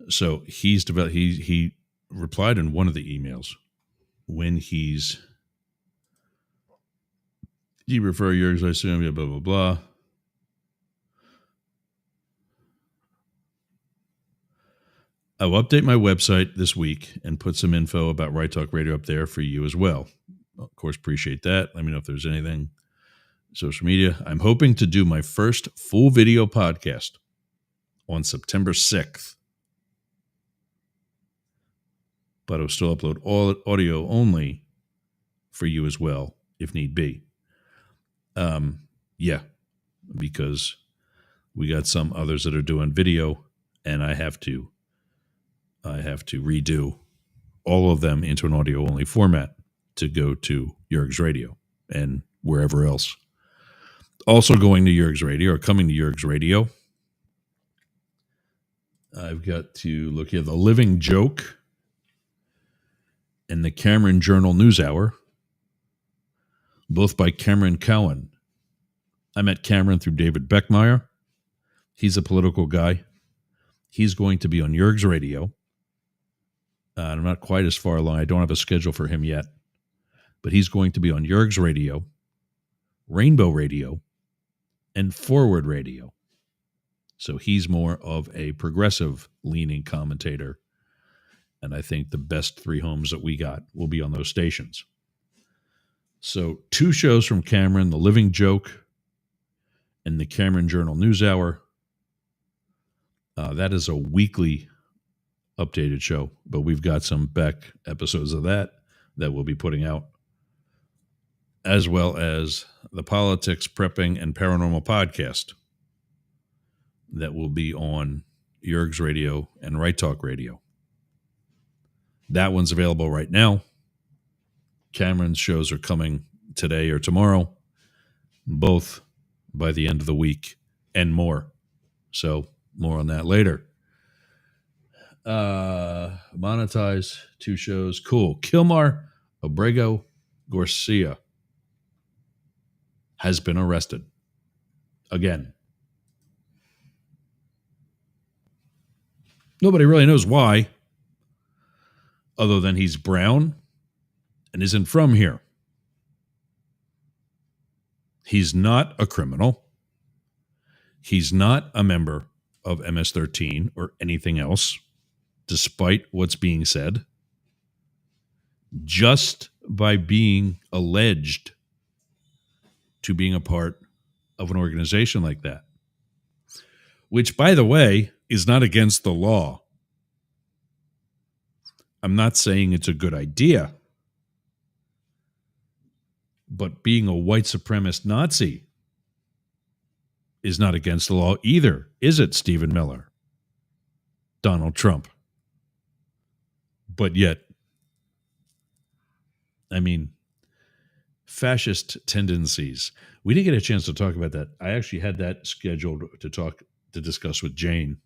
So he replied in one of the emails when you refer yours, I assume, yeah, blah, blah, blah. I will update my website this week and put some info about Right Talk Radio up there for you as well. Of course, appreciate that. Let me know if there's anything. Social media. I'm hoping to do my first full video podcast on September 6th. But I'll still upload all audio only for you as well, if need be. Because we got some others that are doing video, and I have to redo all of them into an audio only format to go to Yergs Radio and wherever else. Also going to Yergs Radio or coming to Yergs Radio, I've got to look at The Living Joke and the Cameron Journal News Hour, both by Cameron Cowan. I met Cameron through David Beckmeyer. He's a political guy. He's going to be on Yergs Radio. I'm not quite as far along. I don't have a schedule for him yet. But he's going to be on Yergs Radio, Rainbow Radio, and Forward Radio. So he's more of a progressive-leaning commentator. And I think the best three homes that we got will be on those stations. So 2 shows from Cameron, The Living Joke and the Cameron Journal News Hour. That is a weekly updated show, but we've got some back episodes of that we'll be putting out, as well as the Politics, Prepping, and Paranormal podcast that will be on Yergs Radio and Right Talk Radio. That one's available right now. Cameron's shows are coming today or tomorrow, both by the end of the week and more. So more on that later. Monetize 2 shows. Cool. Kilmar Abrego Garcia has been arrested again. Nobody really knows why, other than he's brown and isn't from here. He's not a criminal. He's not a member of MS-13 or anything else, despite what's being said. Just by being alleged to being a part of an organization like that, which, by the way, is not against the law. I'm not saying it's a good idea, but being a white supremacist Nazi is not against the law either, is it, Stephen Miller? Donald Trump. But yet, I mean, fascist tendencies. We didn't get a chance to talk about that. I actually had that scheduled to discuss with Jane.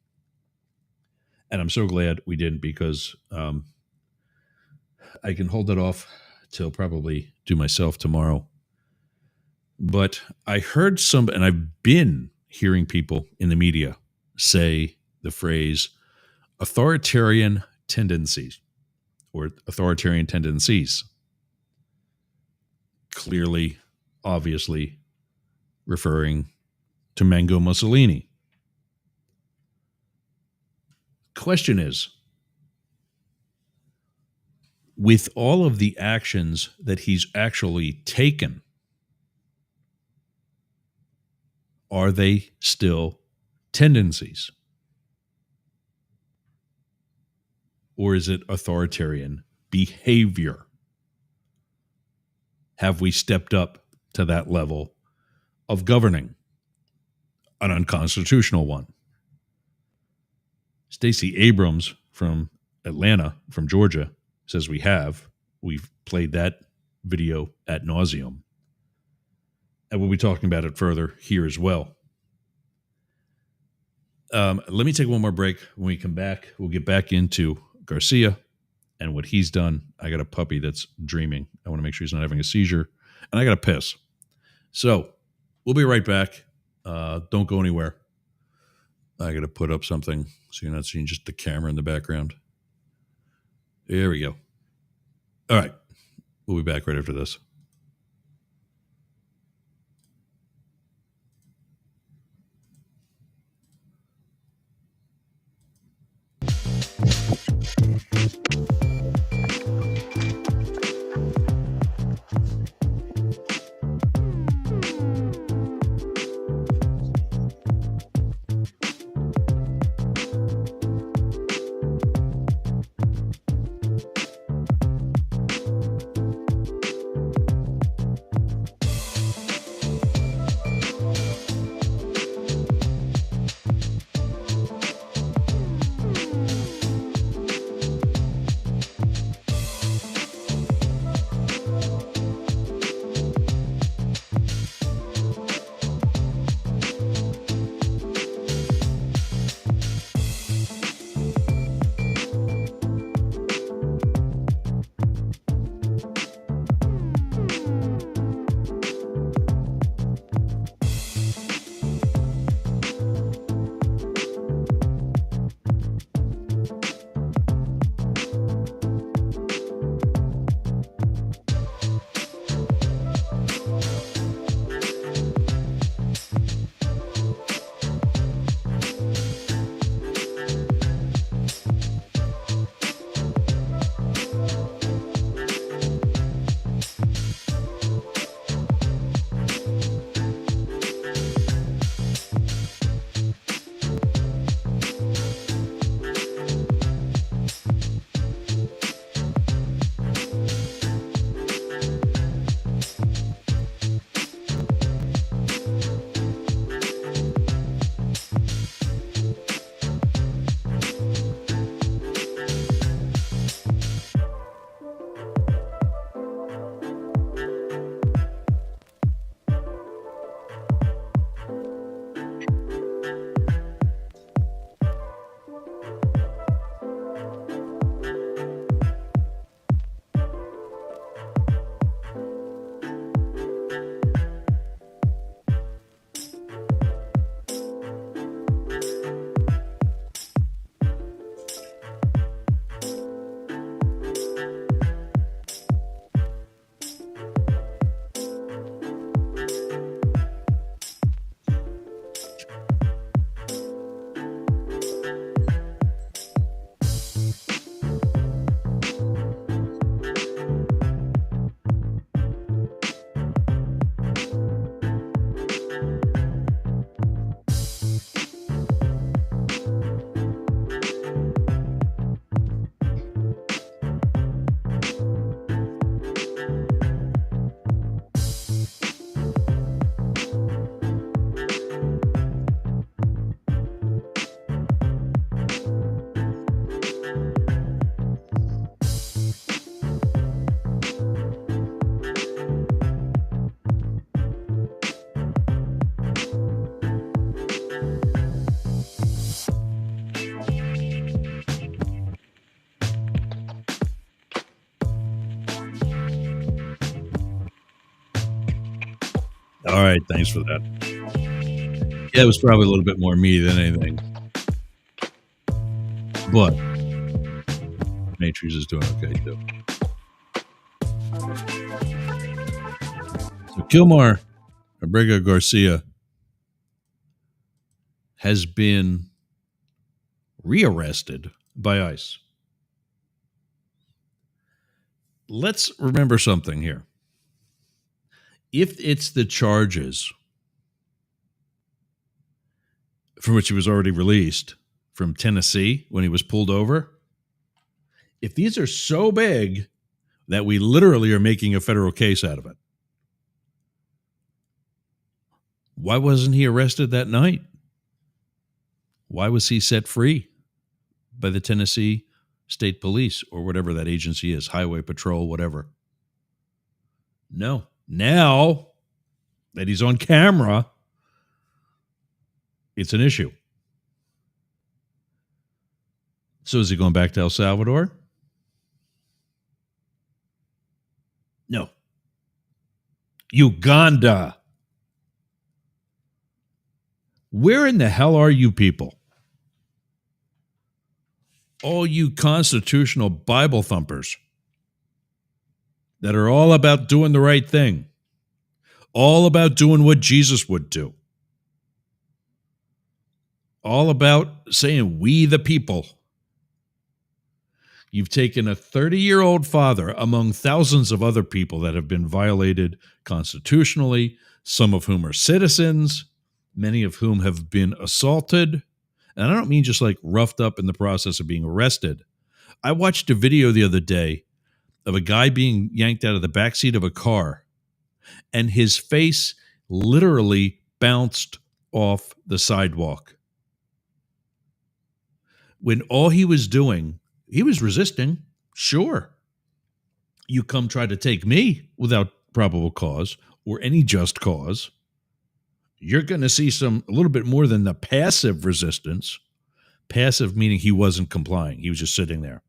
And I'm so glad we didn't, because I can hold it off till probably do myself tomorrow. But I heard and I've been hearing people in the media say the phrase authoritarian tendencies or authoritarian tendencies clearly, obviously referring to Mango Mussolini. Question is, with all of the actions that he's actually taken, are they still tendencies? Or is it authoritarian behavior? Have we stepped up to that level of governing? An unconstitutional one. Stacey Abrams from Atlanta, from Georgia, says we have. We've played that video ad nauseum. And we'll be talking about it further here as well. Let me take one more break. When we come back, we'll get back into Garcia and what he's done. I got a puppy that's dreaming. I want to make sure he's not having a seizure. And I got to piss. So we'll be right back. Don't go anywhere. I got to put up something so you're not seeing just the camera in the background. There we go. All right. We'll be back right after this. All right, thanks for that. Yeah, it was probably a little bit more me than anything. But Matrix is doing okay too. So Kilmar Abrego Garcia has been rearrested by ICE. Let's remember something here. If it's the charges from which he was already released from Tennessee when he was pulled over, if these are so big that we literally are making a federal case out of it, why wasn't he arrested that night? Why was he set free by the Tennessee State Police or whatever that agency is, Highway Patrol, whatever? No. Now that he's on camera, it's an issue. So is he going back to El Salvador? No. Uganda. Where in the hell are you people? All you constitutional Bible thumpers that are all about doing the right thing, all about doing what Jesus would do, all about saying, we the people. You've taken a 30-year-old father among thousands of other people that have been violated constitutionally, some of whom are citizens, many of whom have been assaulted. And I don't mean just like roughed up in the process of being arrested. I watched a video the other day of a guy being yanked out of the backseat of a car, and his face literally bounced off the sidewalk. When all he was doing, he was resisting. Sure. You come try to take me without probable cause or any just cause, you're going to see a little bit more than the passive resistance. Passive meaning he wasn't complying. He was just sitting there.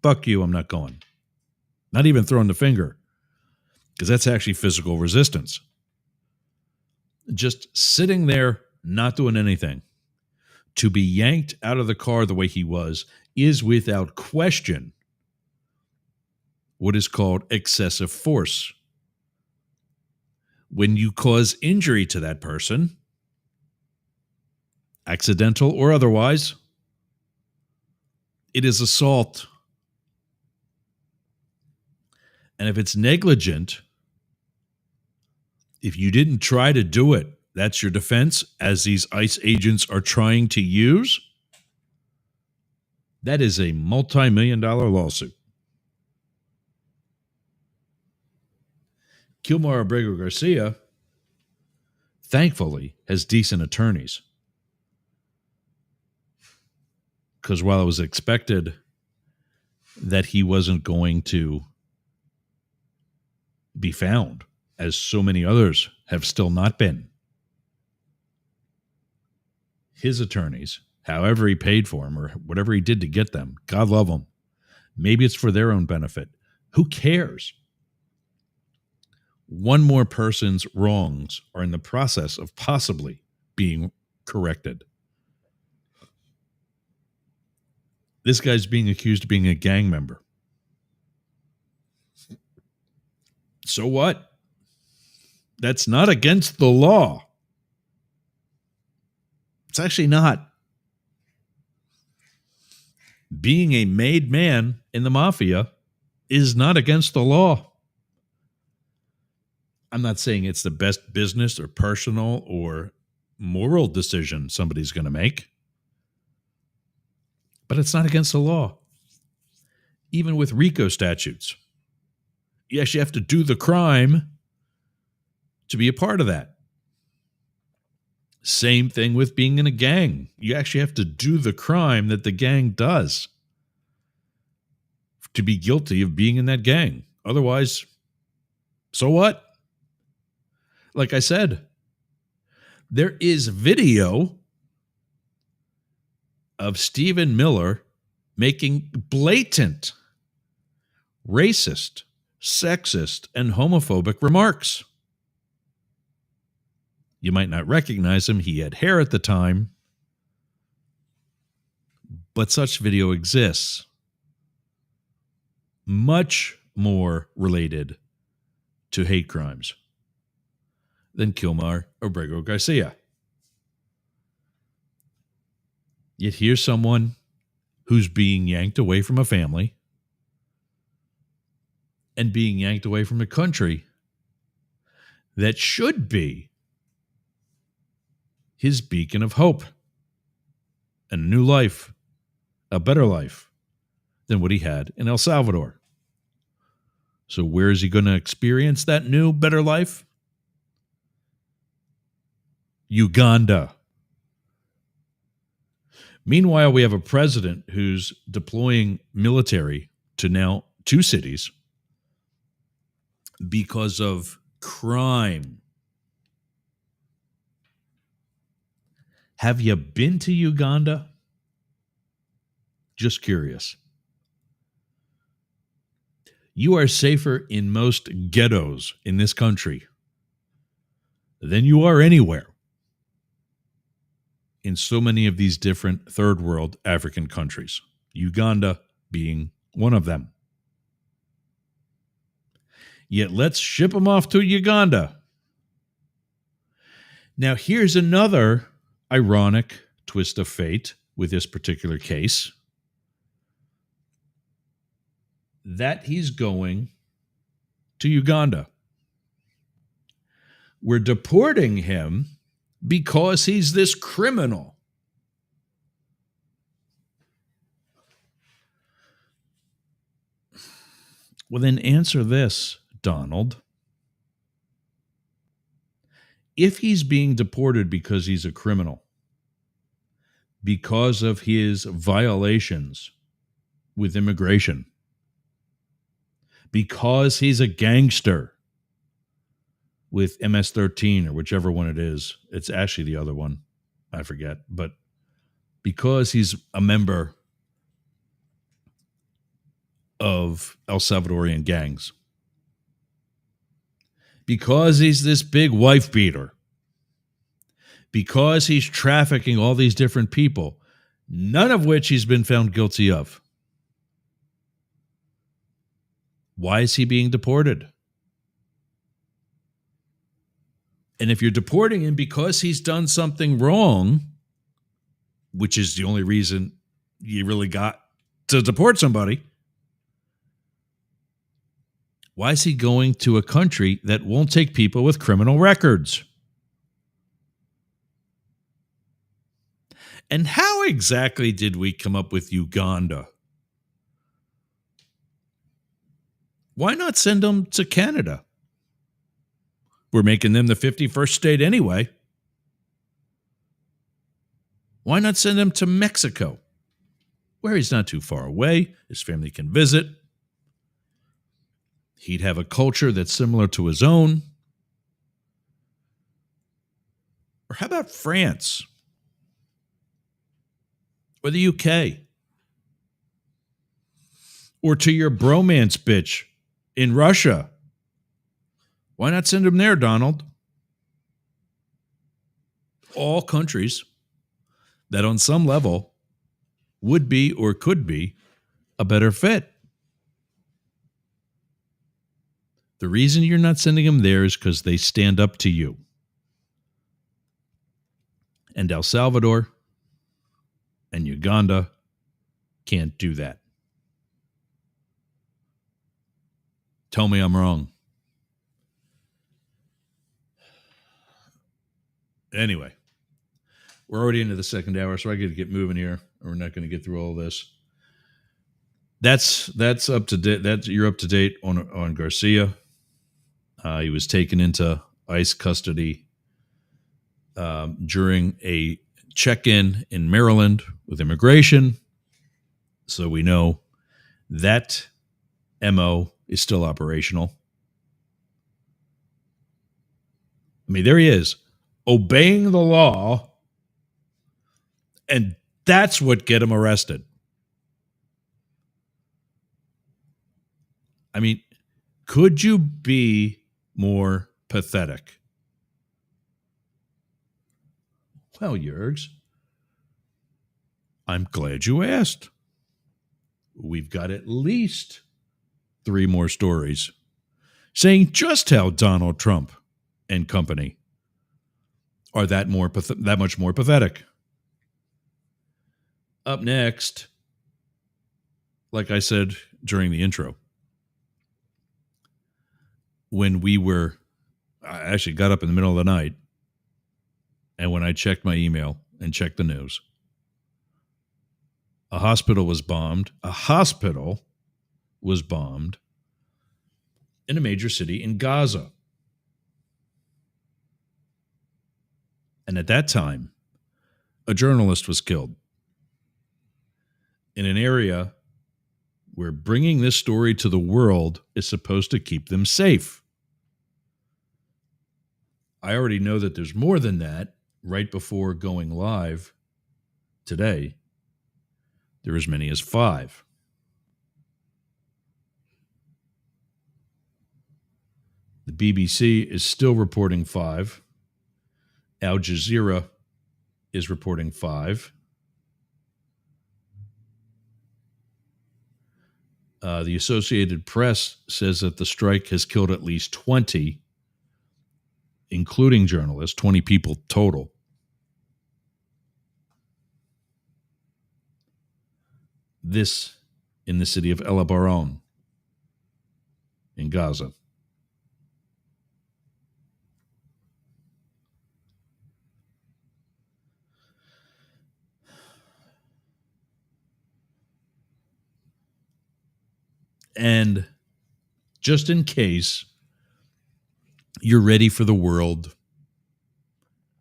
Fuck you, I'm not going. Not even throwing the finger, because that's actually physical resistance. Just sitting there, not doing anything. To be yanked out of the car the way he was is without question what is called excessive force. When you cause injury to that person, accidental or otherwise, it is assault. And if it's negligent, if you didn't try to do it, that's your defense, as these ICE agents are trying to use, that is a multi-million-dollar lawsuit. Kilmar Abrego Garcia, thankfully, has decent attorneys. Because while it was expected that he wasn't going to be found, as so many others have still not been, his attorneys, however he paid for them or whatever he did to get them, God love them. Maybe it's for their own benefit. Who cares? One more person's wrongs are in the process of possibly being corrected. This guy's being accused of being a gang member. So what? That's not against the law. It's actually not. Being a made man in the mafia is not against the law. I'm not saying it's the best business or personal or moral decision somebody's going to make, but it's not against the law. Even with RICO statutes, you actually have to do the crime to be a part of that. Same thing with being in a gang. You actually have to do the crime that the gang does to be guilty of being in that gang. Otherwise, so what? Like I said, there is video of Stephen Miller making blatant racist, sexist, and homophobic remarks. You might not recognize him. He had hair at the time. But such video exists. Much more related to hate crimes. than Kilmar Abrego Garcia. Yet here's someone who's being yanked away from a family and being yanked away from a country that should be his beacon of hope and a new life, a better life than what he had in El Salvador. So where is he going to experience that new, better life? Uganda. Meanwhile, we have a president who's deploying military to now 2 cities because of crime. Have you been to Uganda? Just curious. You are safer in most ghettos in this country than you are anywhere in so many of these different third world African countries, Uganda being one of them. Yet let's ship them off to Uganda. Now, here's another ironic twist of fate with this particular case, that he's going to Uganda. We're deporting him because he's this criminal. Well, then answer this, Donald. If he's being deported because he's a criminal, because of his violations with immigration, because he's a gangster with MS-13 or whichever one it is, it's actually the other one, I forget, but because he's a member of El Salvadorian gangs, because he's this big wife beater, because he's trafficking all these different people, none of which he's been found guilty of. Why is he being deported? And if you're deporting him because he's done something wrong, which is the only reason you really got to deport somebody, why is he going to a country that won't take people with criminal records? And how exactly did we come up with Uganda? Why not send them to Canada? We're making them the 51st state anyway. Why not send him to Mexico, where he's not too far away, his family can visit. He'd have a culture that's similar to his own. Or how about France? Or the UK? Or to your bromance bitch in Russia? Why not send him there, Donald? All countries that on some level would be or could be a better fit. The reason you're not sending them there is because they stand up to you. And El Salvador and Uganda can't do that. Tell me I'm wrong. Anyway, we're already into the second hour, so I got to get moving here, or we're not going to get through all this. That's up to date. You're up to date on Garcia. He was taken into ICE custody during a check-in in Maryland with immigration. So we know that MO is still operational. I mean, there he is, obeying the law, and that's what get him arrested. I mean, could you be more pathetic? Well, Yergs, I'm glad you asked. We've got at least 3 more stories saying just how Donald Trump and company are that much more pathetic. Up next, like I said during the intro, when I actually got up in the middle of the night, and when I checked my email and checked the news, a hospital was bombed. A hospital was bombed in a major city in Gaza. And at that time, a journalist was killed in an area where bringing this story to the world is supposed to keep them safe. I already know that there's more than that. Right before going live today, there are as many as 5. The BBC is still reporting 5. Al Jazeera is reporting 5. The Associated Press says that the strike has killed at least 20, including journalists, 20 people total. This in the city of El Abaron in Gaza. And just in case you're ready for the world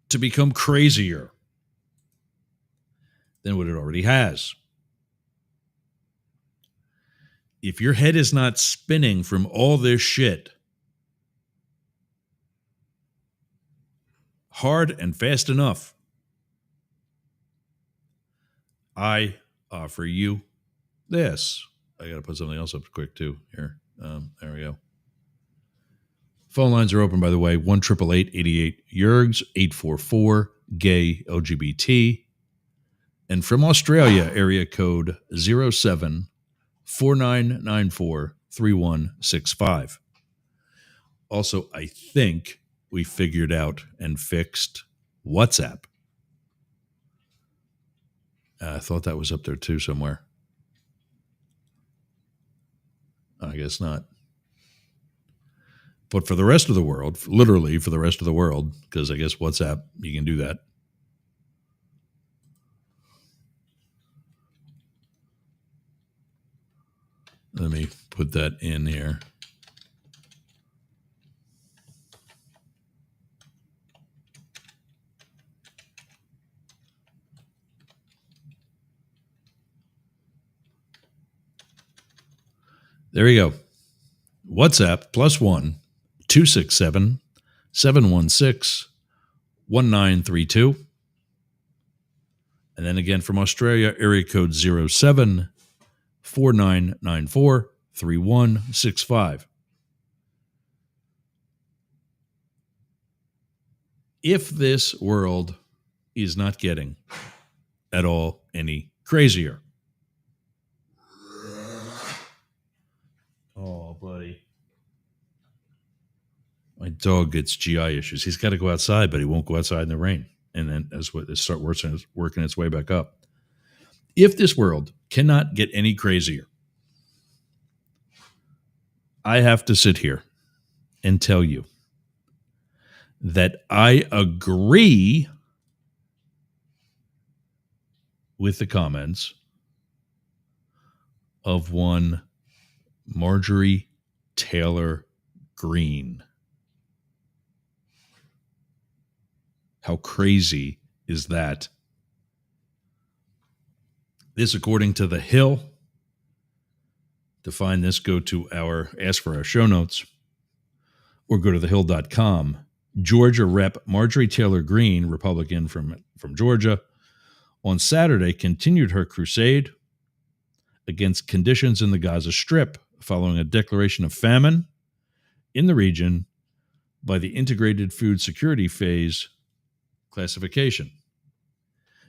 to become crazier than what it already has, if your head is not spinning from all this shit hard and fast enough, I offer you this. I got to put something else up quick too here. There we go. Phone lines are open, by the way. 1-888-88-YERGS, 844-GAY-LGBT. And from Australia, area code 07-4994-3165. Also, I think we figured out and fixed WhatsApp. I thought that was up there too somewhere. I guess not. But for the rest of the world, literally for the rest of the world, because I guess WhatsApp, you can do that. Let me put that in here. There you go. WhatsApp +1 267 716 1932. And then again from Australia, area code 07 4994 3165. If this world is not getting at all any crazier. Oh, buddy. My dog gets GI issues. He's got to go outside, but he won't go outside in the rain. And then as it start working its way back up. If this world cannot get any crazier, I have to sit here and tell you that I agree with the comments of one Marjorie Taylor Greene. How crazy is that? This, according to The Hill. To find this, go to ask for our show notes or go to thehill.com. Georgia Rep. Marjorie Taylor Greene, Republican from Georgia, on Saturday continued her crusade against conditions in the Gaza Strip following a declaration of famine in the region by the Integrated Food Security Phase classification.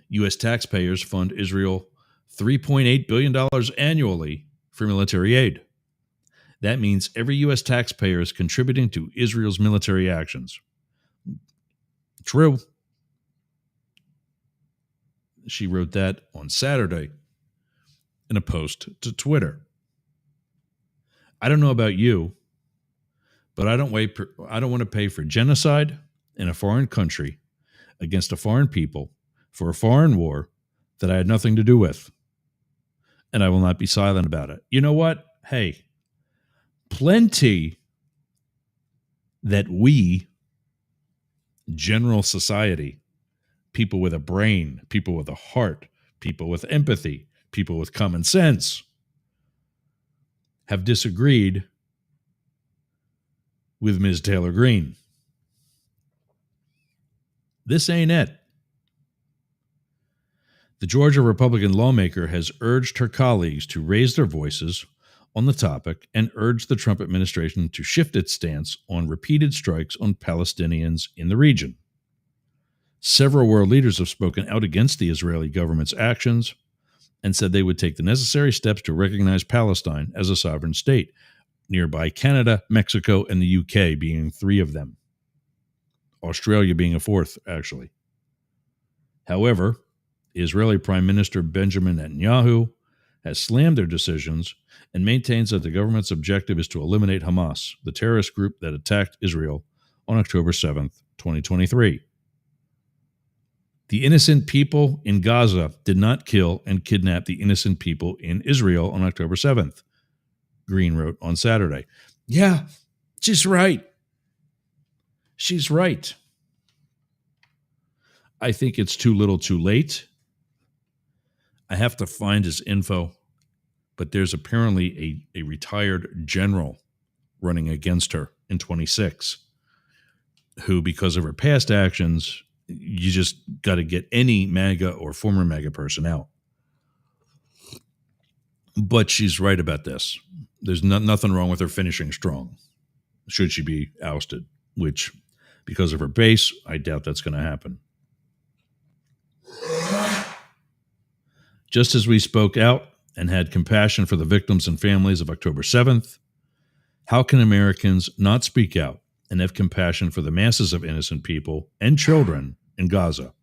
U.S. taxpayers fund Israel $3.8 billion annually for military aid. That means every U.S. taxpayer is contributing to Israel's military actions. True. She wrote that on Saturday in a post to Twitter. I don't know about you, but I don't want to pay for genocide in a foreign country against a foreign people for a foreign war that I had nothing to do with. And I will not be silent about it. You know what? Hey, plenty that we, general society, people with a brain, people with a heart, people with empathy, people with common sense, have disagreed with Ms. Taylor Greene. This ain't it. The Georgia Republican lawmaker has urged her colleagues to raise their voices on the topic and urged the Trump administration to shift its stance on repeated strikes on Palestinians in the region. Several world leaders have spoken out against the Israeli government's actions and said they would take the necessary steps to recognize Palestine as a sovereign state, nearby Canada, Mexico, and the UK being three of them. Australia being a fourth, actually. However, Israeli Prime Minister Benjamin Netanyahu has slammed their decisions and maintains that the government's objective is to eliminate Hamas, the terrorist group that attacked Israel on October 7th, 2023. The innocent people in Gaza did not kill and kidnap the innocent people in Israel on October 7th, Greene wrote on Saturday. Yeah, she's right. She's right. I think it's too little too late. I have to find his info, but there's apparently a retired general running against her in 26 who, because of her past actions, you just got to get any MAGA or former MAGA person out. But she's right about this. There's nothing wrong with her finishing strong, should she be ousted, which, because of her base, I doubt that's going to happen. Just as we spoke out and had compassion for the victims and families of October 7th, how can Americans not speak out and have compassion for the masses of innocent people and children in Gaza?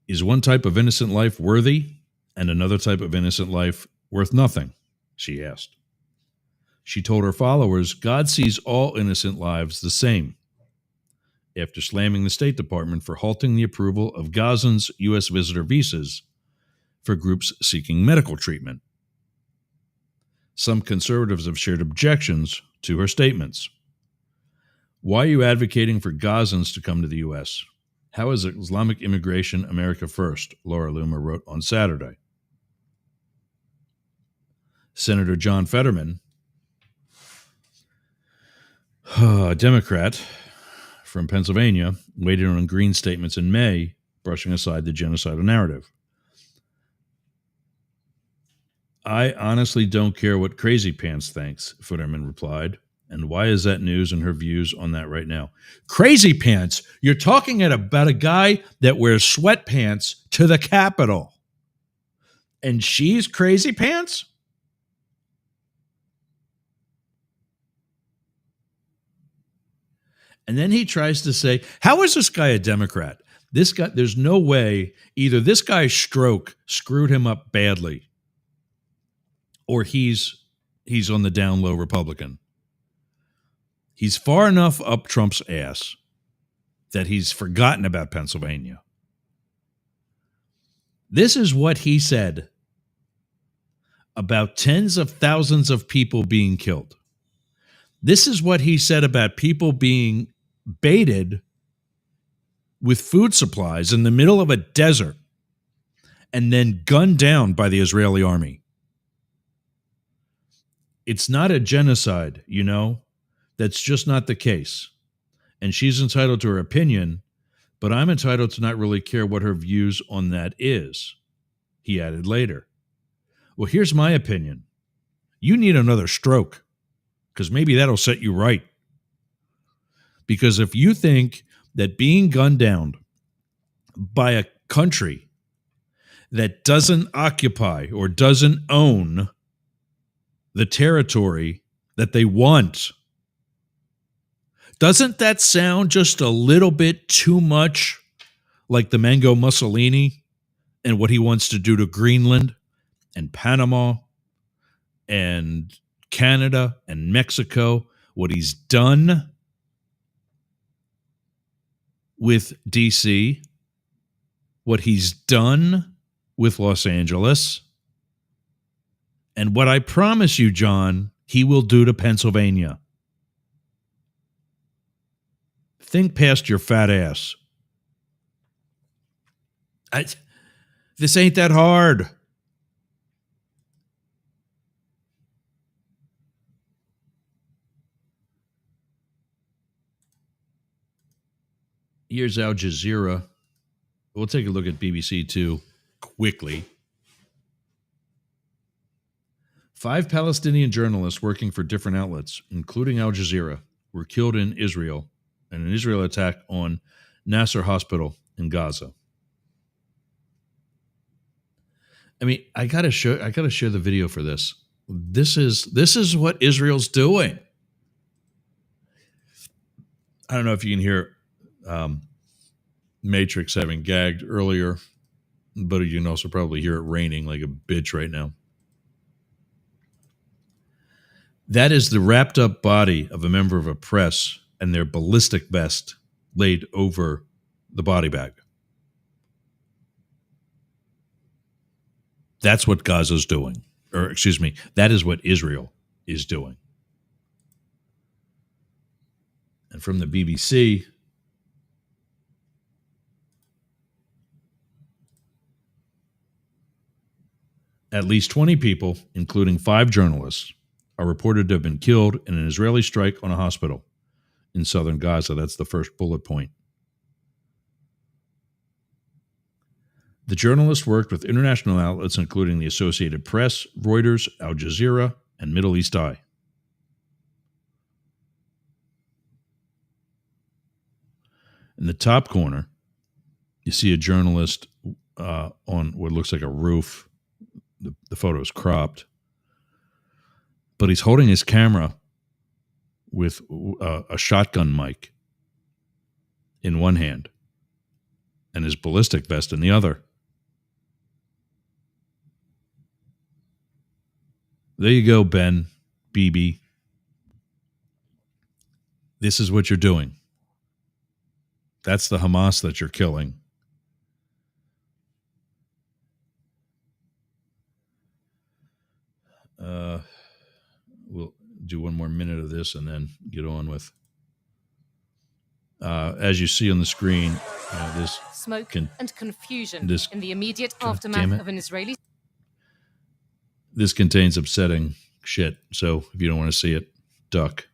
Is one type of innocent life worthy and another type of innocent life worth nothing? She asked. She told her followers God sees all innocent lives the same, after slamming the State Department for halting the approval of Gazans' U.S. visitor visas for groups seeking medical treatment. Some conservatives have shared objections to her statements. Why are you advocating for Gazans to come to the U.S.? How is Islamic immigration America first? Laura Loomer wrote on Saturday. Senator John Fetterman, a Democrat from Pennsylvania, weighed in on Greene's statements in May, brushing aside the genocidal narrative. I honestly don't care what Crazy Pants thinks, Fetterman replied. And why is that news and her views on that right now? Crazy Pants? You're talking about a guy that wears sweatpants to the Capitol. And she's Crazy Pants? And then he tries to say, how is this guy a Democrat? This guy, there's no way either this guy's stroke screwed him up badly or he's on the down low Republican. He's far enough up Trump's ass that he's forgotten about Pennsylvania. This is what he said about tens of thousands of people being killed. This is what he said about people being baited with food supplies in the middle of a desert and then gunned down by the Israeli army. It's not a genocide, you know. That's just not the case. And she's entitled to her opinion, but I'm entitled to not really care what her views on that is, he added later. Well, here's my opinion. You need another stroke, because maybe that'll set you right. Because if you think that being gunned down by a country that doesn't occupy or doesn't own the territory that they want, doesn't that sound just a little bit too much like the Mango Mussolini and what he wants to do to Greenland and Panama and Canada and Mexico, what he's done with DC, what he's done with Los Angeles, and what I promise you, John, he will do to Pennsylvania. Think past your fat ass. This ain't that hard. Here's Al Jazeera. We'll take a look at BBC too quickly. 5 Palestinian journalists working for different outlets, including Al Jazeera, were killed in Israel in an Israel attack on Nasser Hospital in Gaza. I mean, I gotta share the video for this. This is what Israel's doing. I don't know if you can hear Matrix having gagged earlier, but you can also probably hear it raining like a bitch right now. That is the wrapped up body of a member of a press and their ballistic vest laid over the body bag. That's what Gaza's doing. Or, excuse me, that is what Israel is doing. And from the BBC, at least 20 people, including 5 journalists, are reported to have been killed in an Israeli strike on a hospital in southern Gaza. That's the first bullet point. The journalists worked with international outlets, including the Associated Press, Reuters, Al Jazeera, and Middle East Eye. In the top corner, you see a journalist on what looks like a roof. The photo is cropped. But he's holding his camera with a shotgun mic in one hand and his ballistic vest in the other. There you go, Ben, BB. This is what you're doing. That's the Hamas that you're killing. We'll do one more minute of this and then get on with. As you see on the screen, this smoke and confusion in the immediate God aftermath of an Israeli. This contains upsetting shit, so if you don't want to see it, duck.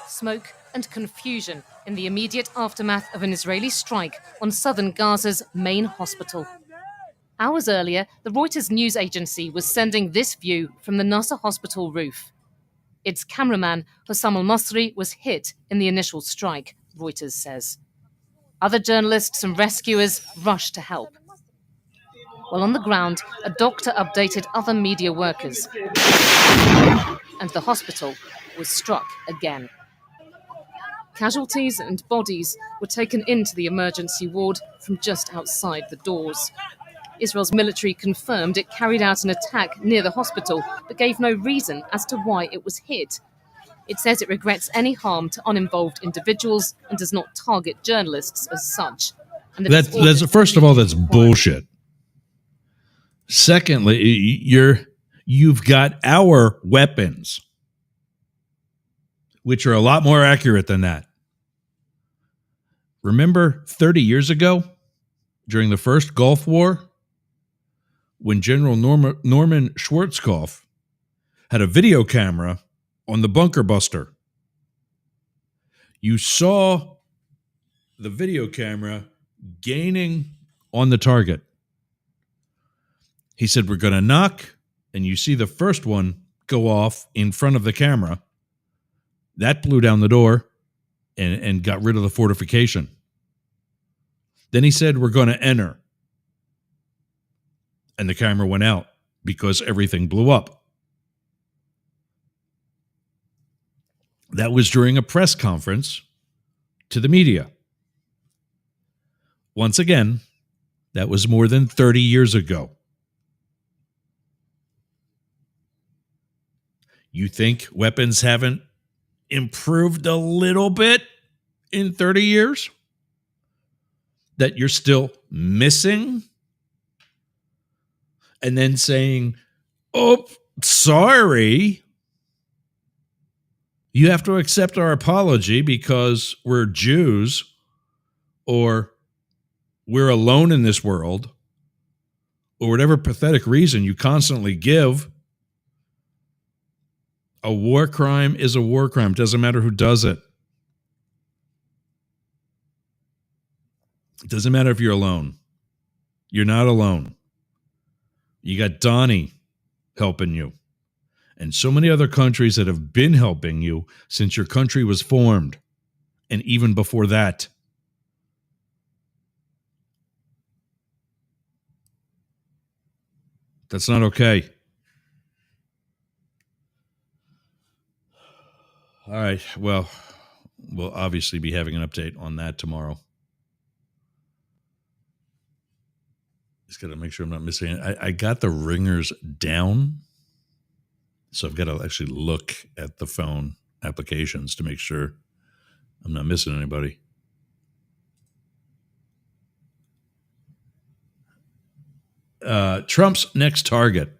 Smoke and confusion in the immediate aftermath of an Israeli strike on southern Gaza's main hospital. Hours earlier, the Reuters news agency was sending this view from the Nasser hospital roof. Its cameraman, Hossam al-Masri, was hit in the initial strike, Reuters says. Other journalists and rescuers rushed to help. While on the ground, a doctor updated other media workers. And the hospital was struck again. Casualties and bodies were taken into the emergency ward from just outside the doors. Israel's military confirmed it carried out an attack near the hospital, but gave no reason as to why it was hit. It says it regrets any harm to uninvolved individuals and does not target journalists as such. And that's first of all, that's bullshit. Secondly, you've got our weapons, which are a lot more accurate than that. Remember 30 years ago, during the first Gulf War, when General Norman Schwarzkopf had a video camera on the bunker buster. You saw the video camera gaining on the target. He said, we're going to knock, and you see the first one go off in front of the camera. That blew down the door and got rid of the fortification. Then he said, we're going to enter. And the camera went out because everything blew up. That was during a press conference to the media. Once again, that was more than 30 years ago. You think weapons haven't improved a little bit in 30 years? That you're still missing? And then saying, oh, sorry. You have to accept our apology because we're Jews or we're alone in this world or whatever pathetic reason you constantly give. A war crime is a war crime. Doesn't matter who does it. It doesn't matter if you're alone. You're not alone. You got Donnie helping you. And so many other countries that have been helping you since your country was formed. And even before that. That's not okay. All right. Well, we'll obviously be having an update on that tomorrow. Just got to make sure I'm not missing it. I got the ringers down. So I've got to actually look at the phone applications to make sure I'm not missing anybody. Trump's next target.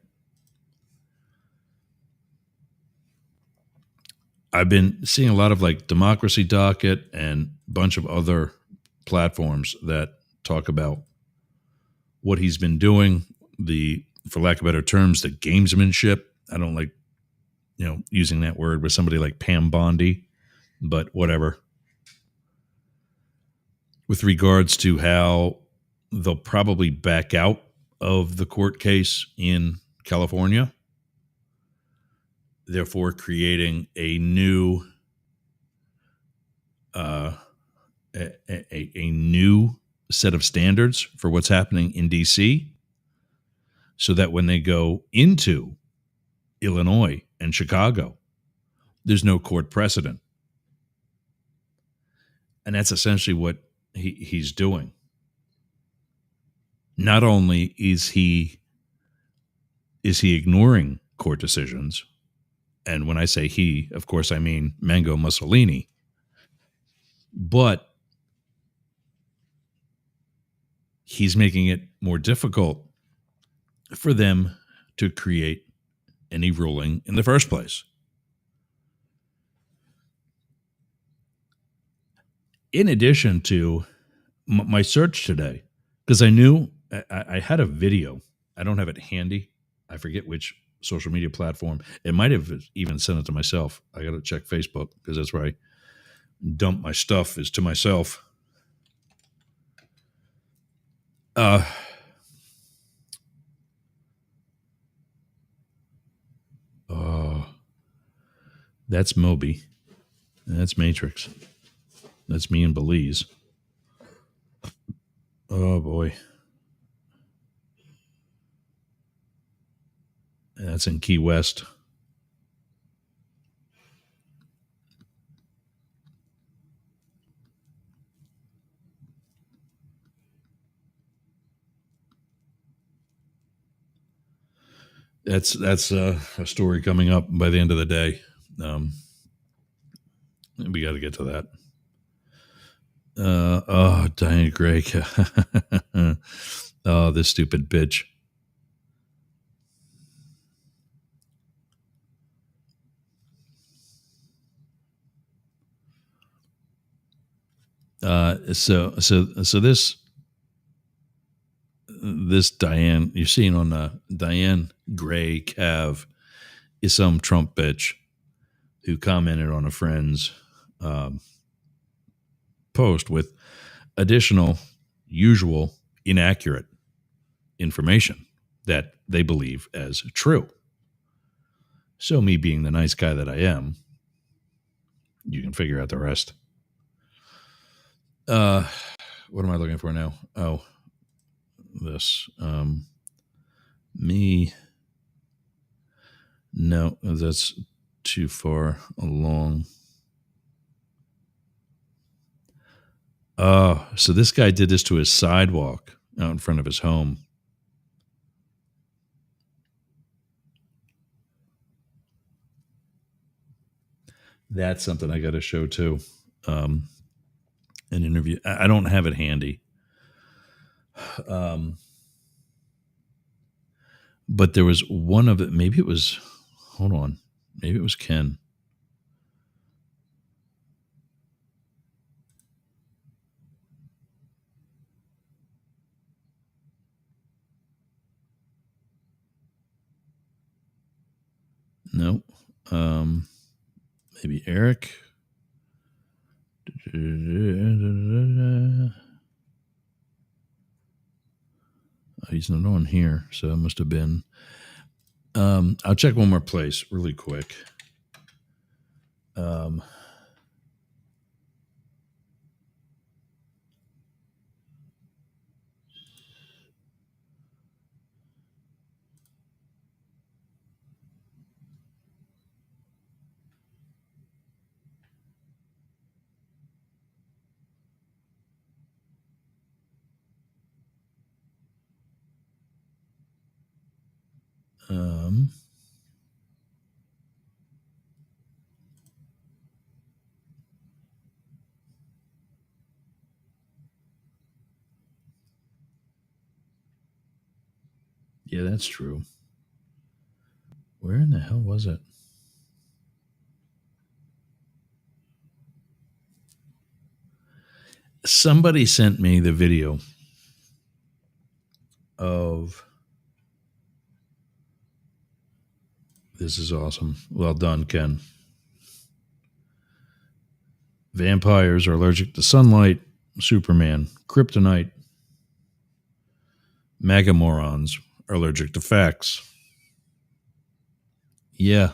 I've been seeing a lot of like Democracy Docket and a bunch of other platforms that talk about what he's been doing, for lack of better terms, the gamesmanship. I don't like, using that word with somebody like Pam Bondi, but whatever. With regards to how they'll probably back out of the court case in California, therefore creating a new a new set of standards for what's happening in DC, so that when they go into Illinois and Chicago, there's no court precedent. And that's essentially what he's doing. Not only is he ignoring court decisions, and when I say he, of course, I mean Mango Mussolini, but he's making it more difficult for them to create any ruling in the first place. In addition to my search today, because I knew I had a video. I don't have it handy. I forget which social media platform. It might have even sent it to myself. I got to check Facebook because that's where I dump my stuff, is to myself. That's Moby. That's Matrix. That's me in Belize. Oh boy. That's in Key West. That's a story coming up by the end of the day. We got to get to that. Diane Gray. Oh, this stupid bitch. So this Diane, you're seeing on Diane Gray Cav, is some Trump bitch who commented on a friend's post with additional, usual, inaccurate information that they believe as true. So me being the nice guy that I am, you can figure out the rest. What am I looking for now? Oh, this. Me. No, that's too far along. Oh, so this guy did this to his sidewalk out in front of his home. That's something I got to show too. An interview. I don't have it handy. But there was one of it. Maybe it was, hold on. Maybe it was Ken. No. Maybe Eric. He's not on here, so it must have been. I'll check one more place really quick. Yeah, that's true. Where in the hell was it? Somebody sent me the video of. This is awesome. Well done, Ken. Vampires are allergic to sunlight. Superman. Kryptonite. MAGA morons are allergic to facts. Yeah.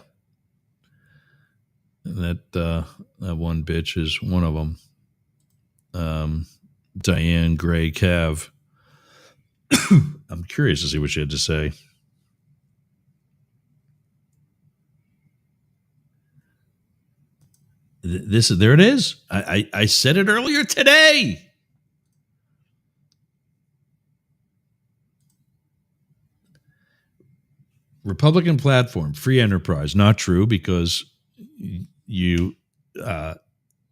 That one bitch is one of them. Diane Gray Cav. I'm curious to see what she had to say. There it is. I said it earlier today. Republican platform, free enterprise. Not true, because you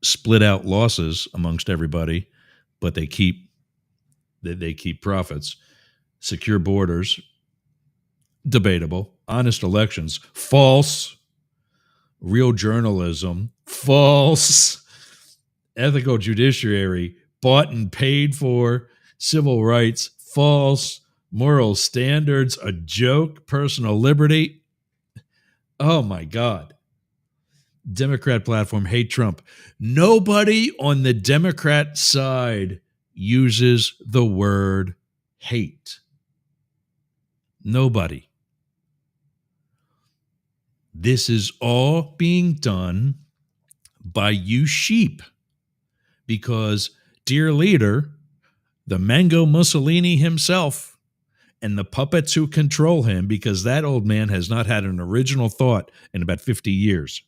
split out losses amongst everybody, but they keep profits. Secure borders, debatable. Honest elections, false. Real journalism, false. Ethical judiciary, bought and paid for. Civil rights, false. Moral standards, a joke. Personal liberty. Oh my God. Democrat platform, hate Trump. Nobody on the Democrat side uses the word hate. Nobody. This is all being done by you sheep, because, dear leader, the Mango Mussolini himself and the puppets who control him, because that old man has not had an original thought in about 50 years.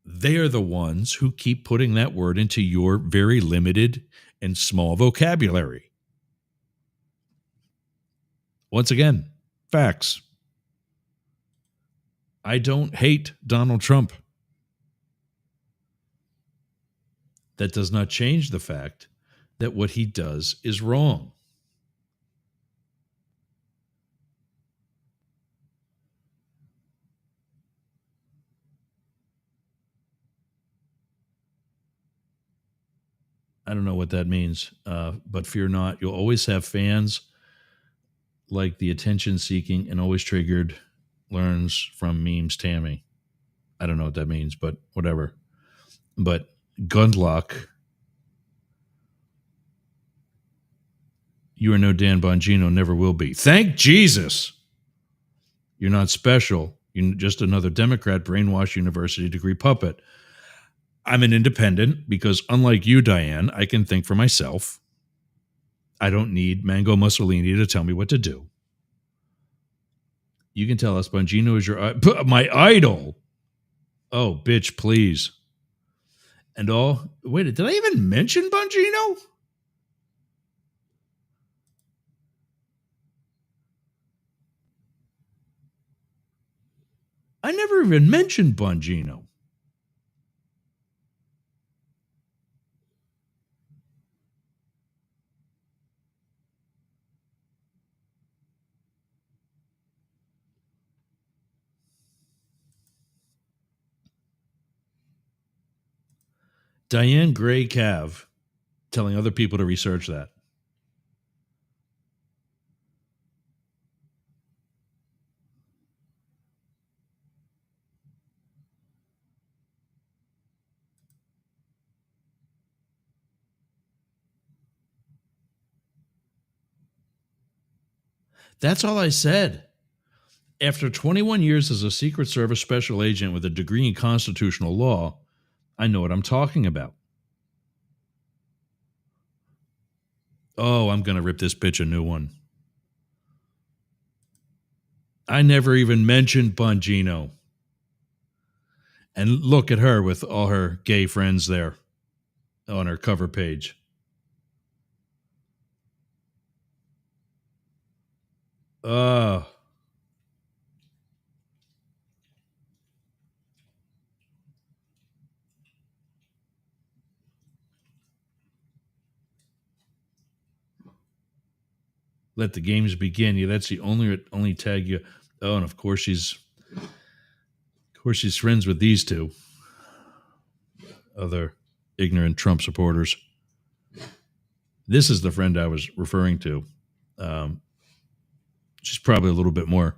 They are the ones who keep putting that word into your very limited and small vocabulary. Once again, facts. I don't hate Donald Trump. That does not change the fact that what he does is wrong. I don't know what that means, but fear not. You'll always have fans like the attention-seeking and always triggered learns from memes Tammy. I don't know what that means, but whatever. But Gundlach, you are no Dan Bongino, never will be. Thank Jesus. You're not special. You're just another Democrat brainwash university degree puppet. I'm an independent because, unlike you, Diane, I can think for myself. I don't need Mango Mussolini to tell me what to do. You can tell us Bongino is my idol. Oh, bitch, please. And all. Wait, did I even mention Bongino? I never even mentioned Bongino. Diane Gray Cav telling other people to research that. That's all I said. After 21 years as a Secret Service special agent with a degree in constitutional law, I know what I'm talking about. Oh, I'm going to rip this bitch a new one. I never even mentioned Bongino. And look at her with all her gay friends there on her cover page. Oh. Let the games begin. Yeah, that's the only tag you. Oh, and of course she's friends with these two other ignorant Trump supporters. This is the friend I was referring to. She's probably a little bit more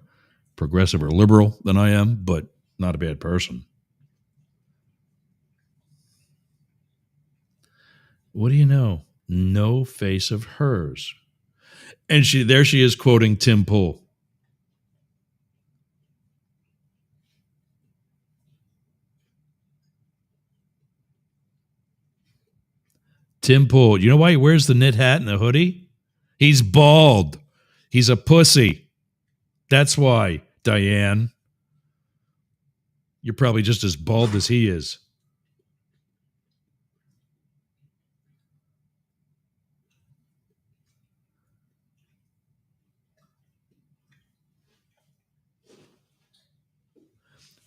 progressive or liberal than I am, but not a bad person. What do you know? No face of hers. And there she is quoting Tim Pool. Tim Pool. You know why he wears the knit hat and the hoodie? He's bald. He's a pussy. That's why, Diane. You're probably just as bald as he is.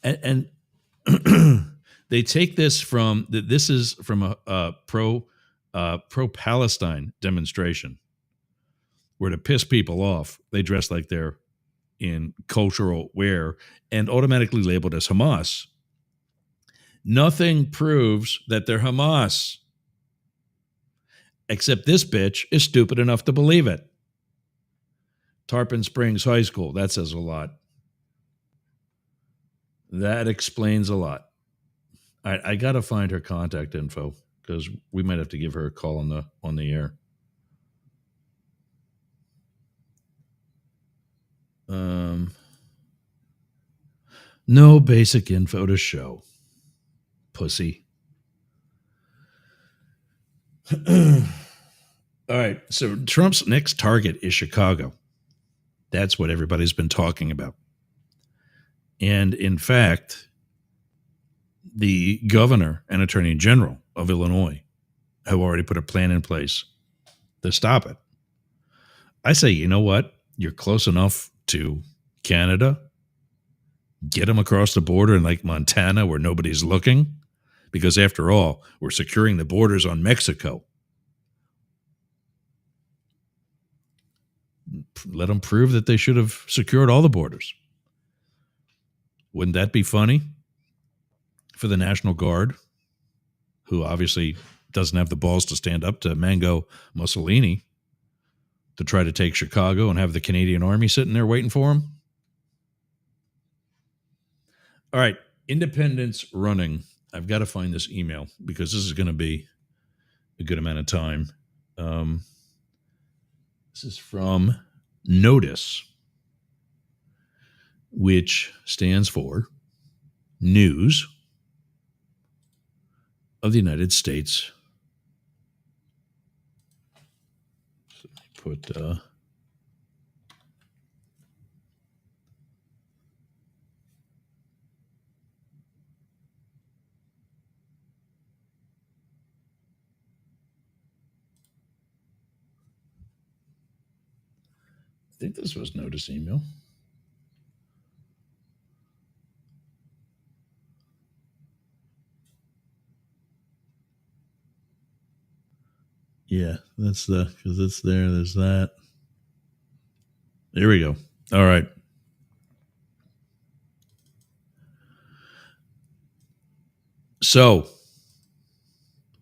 And they take this from this is from a pro Palestine demonstration where to piss people off, they dress like they're in cultural wear and automatically labeled as Hamas. Nothing proves that they're Hamas, except this bitch is stupid enough to believe it. Tarpon Springs High School, that says a lot. That explains a lot. I got to find her contact info because we might have to give her a call on the air. No basic info to show. Pussy. All right. So Trump's next target is Chicago. That's what everybody's been talking about. And in fact, the governor and attorney general of Illinois have already put a plan in place to stop it. I say, you know what? You're close enough to Canada. Get them across the border in like Montana where nobody's looking. Because after all, we're securing the borders on Mexico. Let them prove that they should have secured all the borders. Wouldn't that be funny for the National Guard, who obviously doesn't have the balls to stand up to Mango Mussolini, to try to take Chicago and have the Canadian Army sitting there waiting for him? All right, independence running. I've got to find this email because this is going to be a good amount of time. This is from Notice, which stands for News of the United States. So put think this was notice email. Yeah, that's because it's there. There's that. There we go. All right. So,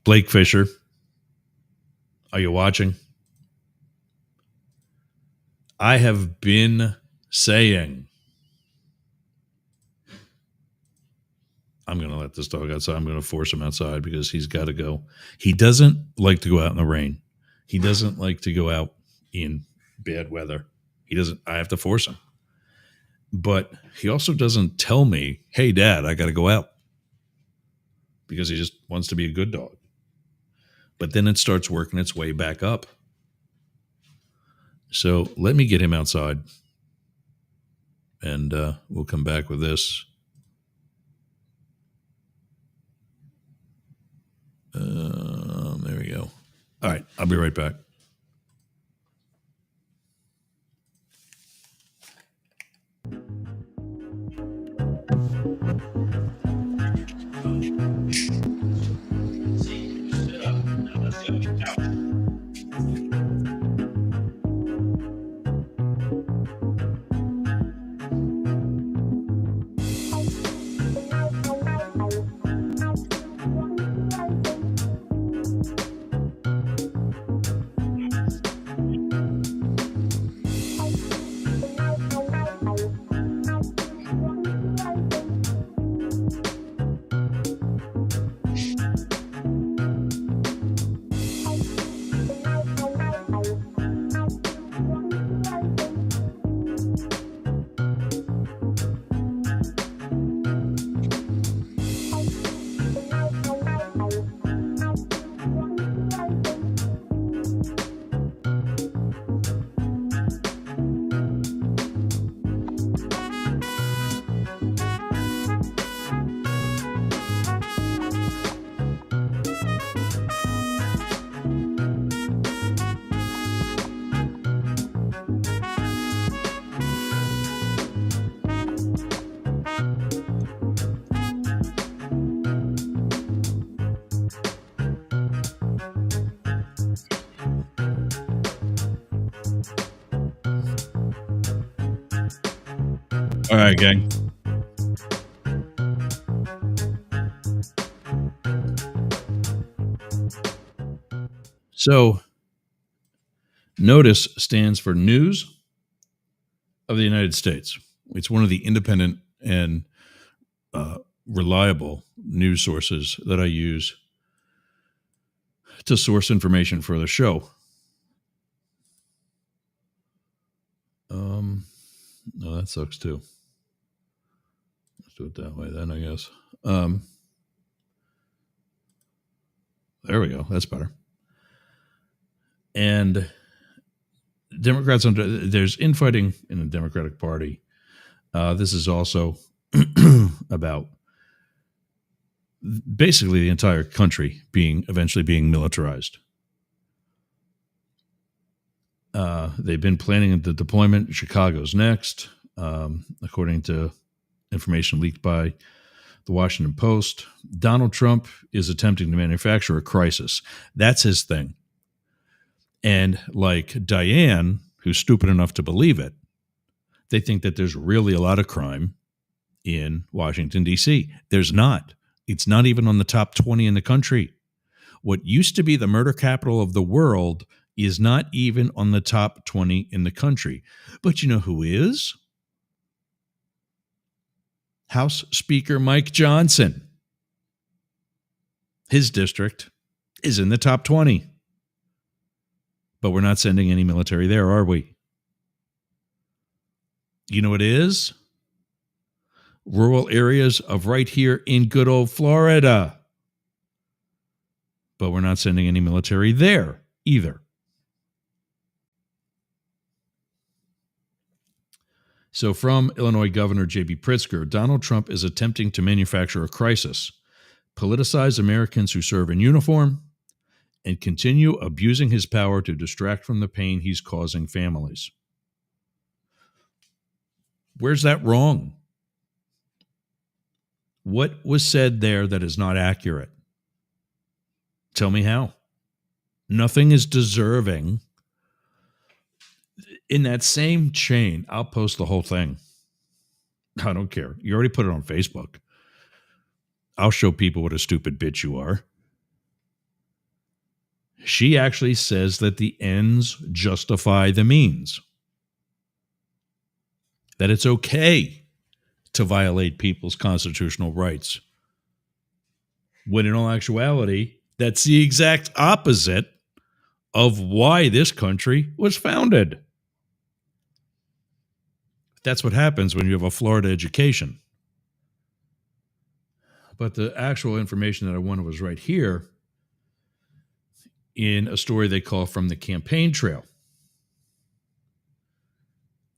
Blake Fisher, are you watching? I have been saying, I'm going to let this dog outside. I'm going to force him outside because he's got to go. He doesn't like to go out in the rain. He doesn't like to go out in bad weather. He doesn't. I have to force him. But he also doesn't tell me, hey, Dad, I got to go out. Because he just wants to be a good dog. But then it starts working its way back up. So let me get him outside. And we'll come back with this. There we go. All right, I'll be right back. All right, gang. So, NOTUS stands for Newz of the United States. It's one of the independent and reliable news sources that I use to source information for the show. No, that sucks too. Let's do it that way then, I guess. There we go. That's better. And Democrats, there's infighting in the Democratic Party. This is also about basically the entire country eventually being militarized. They've been planning the deployment. Chicago's next, according to information leaked by the Washington Post. Donald Trump is attempting to manufacture a crisis. That's his thing. And like Diane, who's stupid enough to believe it, they think that there's really a lot of crime in Washington, D.C. There's not. It's not even on the top 20 in the country. What used to be the murder capital of the world is not even on the top 20 in the country. But you know who is? House Speaker Mike Johnson. His district is in the top 20. But we're not sending any military there, are we? You know what it is? Rural areas of right here in good old Florida. But we're not sending any military there either. So from Illinois Governor J.B. Pritzker, Donald Trump is attempting to manufacture a crisis, politicize Americans who serve in uniform, and continue abusing his power to distract from the pain he's causing families. Where's that wrong? What was said there that is not accurate? Tell me how. Nothing is deserving. In that same chain, I'll post the whole thing. I don't care. You already put it on Facebook. I'll show people what a stupid bitch you are. She actually says that the ends justify the means. That it's okay to violate people's constitutional rights. When in all actuality, that's the exact opposite of why this country was founded. That's what happens when you have a Florida education. But the actual information that I wanted was right here in a story they call From the Campaign Trail.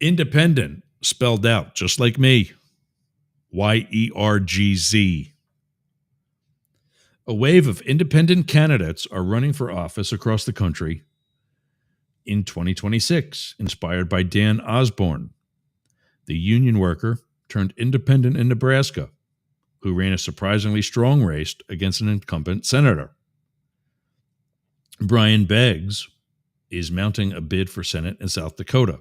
Independent, spelled out just like me. YERGZ. A wave of independent candidates are running for office across the country in 2026, inspired by Dan Osborne, the union worker turned independent in Nebraska, who ran a surprisingly strong race against an incumbent senator. Brian Beggs is mounting a bid for Senate in South Dakota.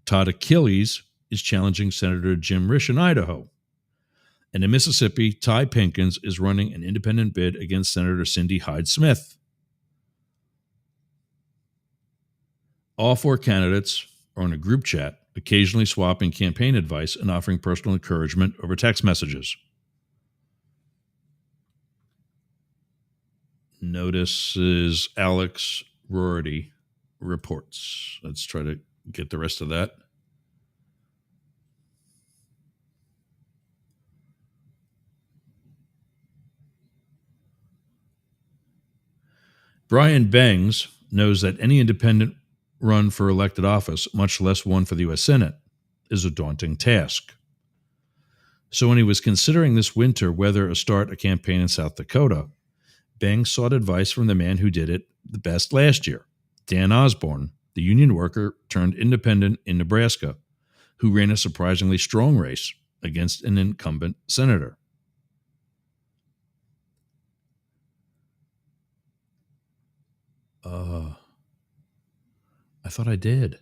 Todd Achilles is challenging Senator Jim Risch in Idaho. And in Mississippi, Ty Pinkins is running an independent bid against Senator Cindy Hyde-Smith. All four candidates are on a group chat, occasionally swapping campaign advice and offering personal encouragement over text messages. Notices Alex Rorty reports. Let's try to get the rest of that. Brian Bangs knows that any independent run for elected office, much less one for the U.S. Senate, is a daunting task. So when he was considering this winter whether to start a campaign in South Dakota, Bangs sought advice from the man who did it the best last year, Dan Osborne, the union worker turned independent in Nebraska, who ran a surprisingly strong race against an incumbent senator. I thought I did.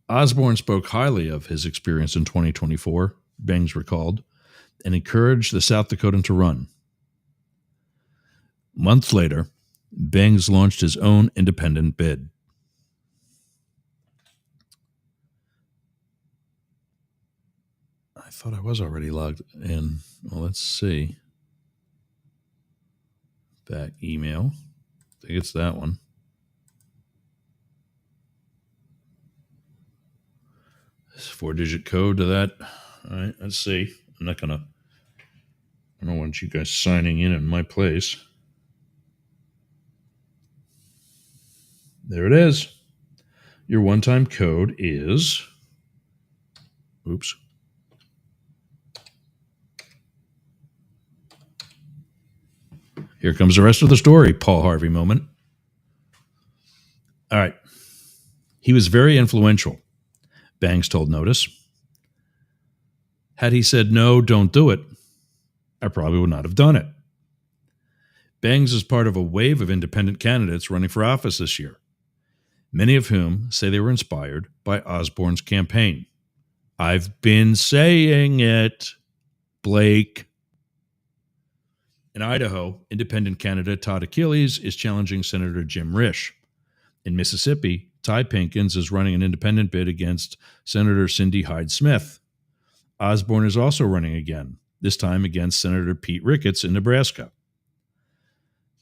Osborne spoke highly of his experience in 2024, Bangs recalled, and encouraged the South Dakotan to run. Months later, Bangs launched his own independent bid. I thought I was already logged in. Well, let's see. Back email. I think it's that one. This 4-digit code to that. All right, let's see. I don't want you guys signing in my place. There it is. Your one-time code is, oops. Here comes the rest of the story, Paul Harvey moment. All right. He was very influential, Bangs told Notice. Had he said, no, don't do it, I probably would not have done it. Bangs is part of a wave of independent candidates running for office this year, many of whom say they were inspired by Osborne's campaign. I've been saying it, Blake. In Idaho, independent candidate Todd Achilles is challenging Senator Jim Risch. In Mississippi, Ty Pinkins is running an independent bid against Senator Cindy Hyde-Smith. Osborne is also running again, this time against Senator Pete Ricketts in Nebraska.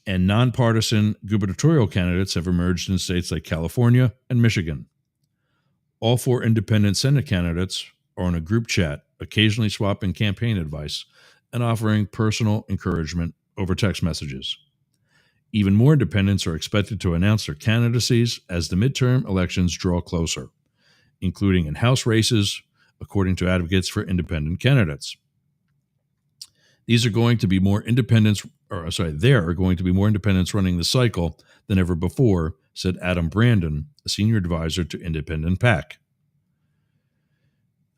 And nonpartisan gubernatorial candidates have emerged in states like California and Michigan. All four independent Senate candidates are on a group chat, occasionally swapping campaign advice and offering personal encouragement over text messages. Even more independents are expected to announce their candidacies as the midterm elections draw closer, including in House races, according to advocates for independent candidates. There are going to be more independents running the cycle than ever before, said Adam Brandon, a senior advisor to Independent PAC.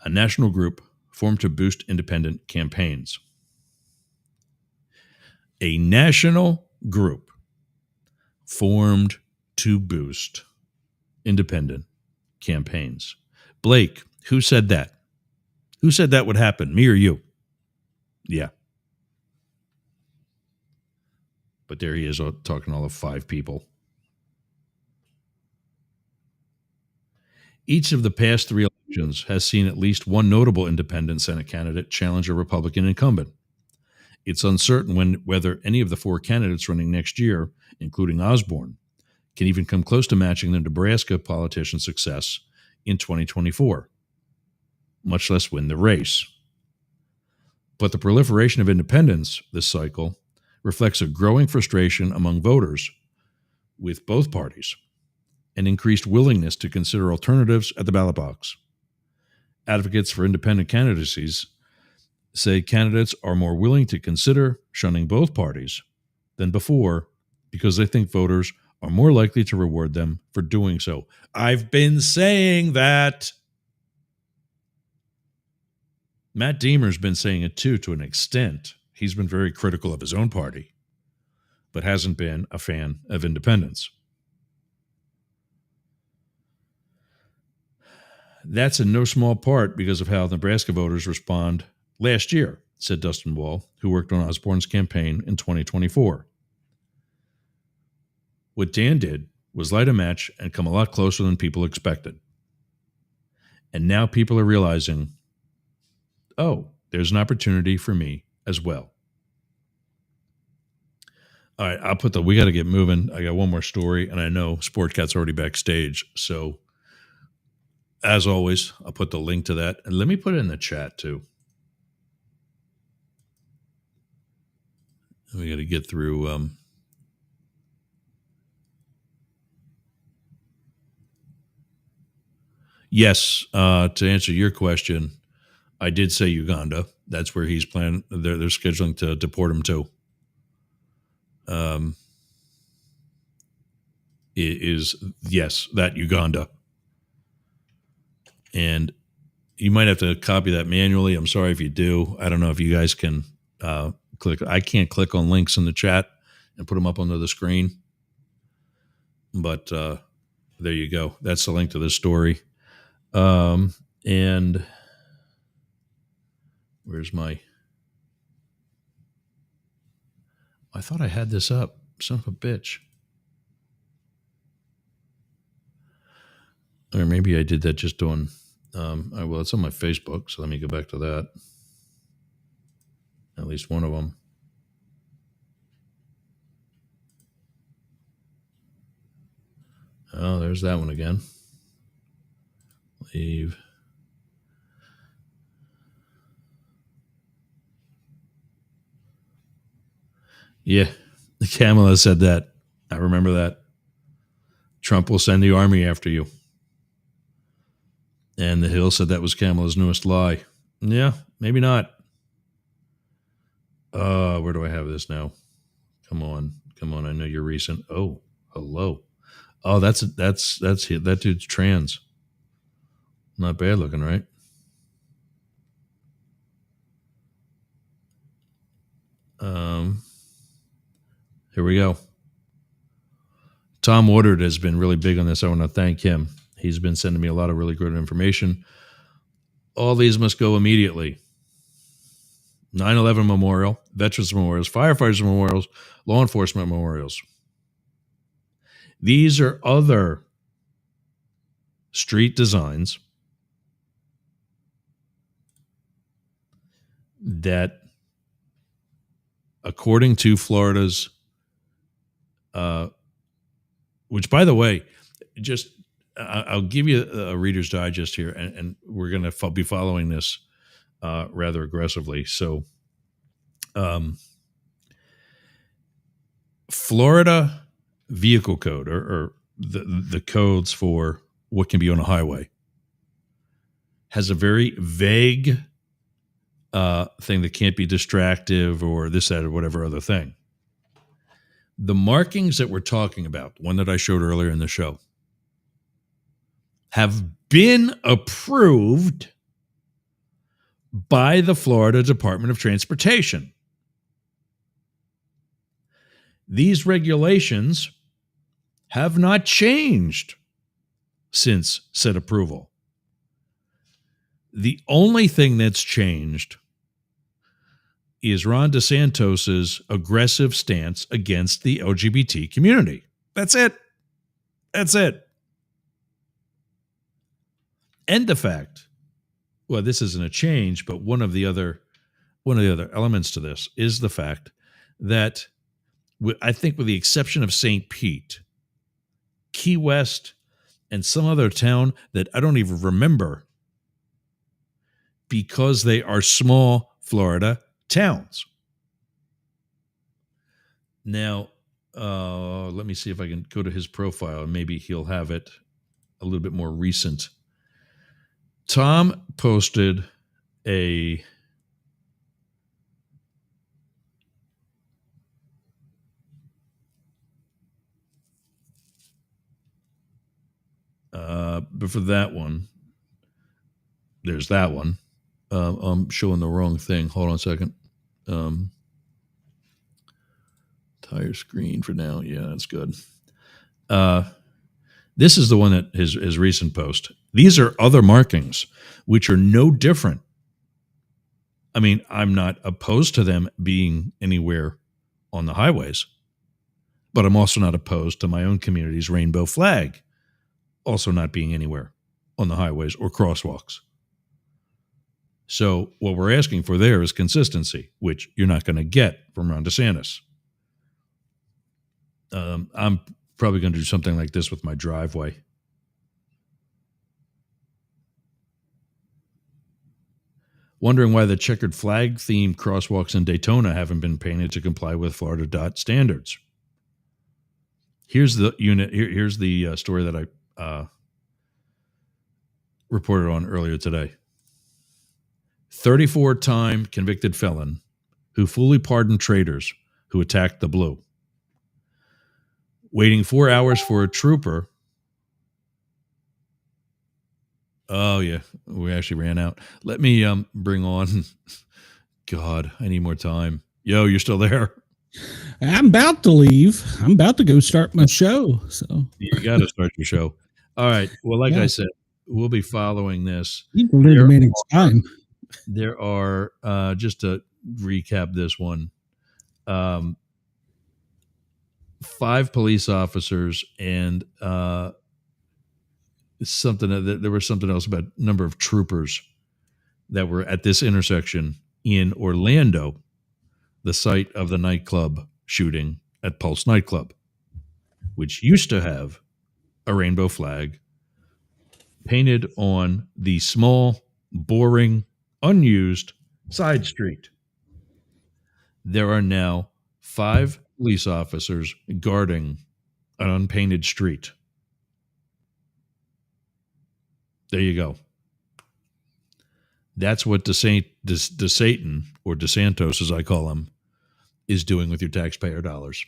a national group formed to boost independent campaigns. A national group formed to boost independent campaigns. Blake, who said that? Who said that would happen? Me or you? Yeah. But there he is talking to all of 5 people. Each of the past 3 elections has seen at least one notable independent Senate candidate challenge a Republican incumbent. It's uncertain whether any of the 4 candidates running next year, including Osborne, can even come close to matching the Nebraska politician's success in 2024, much less win the race. But the proliferation of independents this cycle reflects a growing frustration among voters with both parties and increased willingness to consider alternatives at the ballot box. Advocates for independent candidacies say candidates are more willing to consider shunning both parties than before because they think voters are more likely to reward them for doing so. I've been saying that. Matt Deemer's been saying it too, to an extent. He's been very critical of his own party, but hasn't been a fan of independents. That's in no small part because of how Nebraska voters respond last year, said Dustin Wall, who worked on Osborne's campaign in 2024. What Dan did was light a match and come a lot closer than people expected. And now people are realizing, oh, there's an opportunity for me as well. All right, we got to get moving. I got one more story, and I know Sportcat's already backstage. So, as always, I'll put the link to that. And let me put it in the chat, too. We got to get through... Yes, to answer your question, I did say Uganda. That's where he's planning. They're scheduling to deport him to. Yes, that Uganda. And you might have to copy that manually. I'm sorry if you do. I don't know if you guys can click. I can't click on links in the chat and put them up onto the screen. But there you go. That's the link to this story. And where's my... I thought I had this up. Son of a bitch. Or maybe I did that just on... well, it's on my Facebook, so let me go back to that. At least one of them. Oh, there's that one again. Leave. Yeah, Kamala said that. I remember that. Trump will send the army after you. And the Hill said that was Kamala's newest lie. Yeah, maybe not. Where do I have this now? Come on. I know you're recent. Oh, hello. Oh, that's that dude's trans. Not bad looking, right? Here we go. Tom Woodard has been really big on this. I want to thank him. He's been sending me a lot of really good information. All these must go immediately. 9/11 Memorial, Veterans Memorials, Firefighters Memorials, Law Enforcement Memorials. These are other street designs that, according to Florida's, which, by the way, just I'll give you a Reader's Digest here, and we're going to be following this rather aggressively. So, Florida Vehicle Code, or the codes for what can be on a highway, has a very vague thing that can't be distractive or this, that, or whatever other thing. The markings that we're talking about, the one that I showed earlier in the show, have been approved by the Florida Department of Transportation. These regulations have not changed since said approval. The only thing that's changed is Ron DeSantis' aggressive stance against the LGBT community. That's it. That's it. And the fact, well, this isn't a change, but one of the other elements to this is the fact that I think with the exception of St. Pete, Key West, and some other town that I don't even remember because they are small Florida towns. Now, let me see if I can go to his profile and maybe he'll have it a little bit more recent. Tom posted a but for that one, there's that one. I'm showing the wrong thing. Hold on a second. Entire screen for now. Yeah, that's good. This is the one that his recent post. These are other markings, which are no different. I mean, I'm not opposed to them being anywhere on the highways, but I'm also not opposed to my own community's rainbow flag also not being anywhere on the highways or crosswalks. So what we're asking for there is consistency, which you're not going to get from Ron DeSantis. I'm probably going to do something like this with my driveway. Wondering why the checkered flag themed crosswalks in Daytona haven't been painted to comply with Florida DOT standards. Here's the unit. Here's the story that I reported on earlier today. 34-time convicted felon who fully pardoned traitors who attacked the Blue. Waiting 4 hours for a trooper. Oh, yeah. We actually ran out. Let me bring on. God, I need more time. Yo, you're still there? I'm about to leave. I'm about to go start my show. So you got to start your show. All right. Well, like I said, we'll be following this. There are just to recap this one, 5 police officers and there was something else about number of troopers that were at this intersection in Orlando, the site of the nightclub shooting at Pulse nightclub, which used to have a rainbow flag painted on the small, boring, unused side street. There are now 5 police officers guarding an unpainted street. There you go. That's what DeSatan, or DeSantis as I call him, is doing with your taxpayer dollars.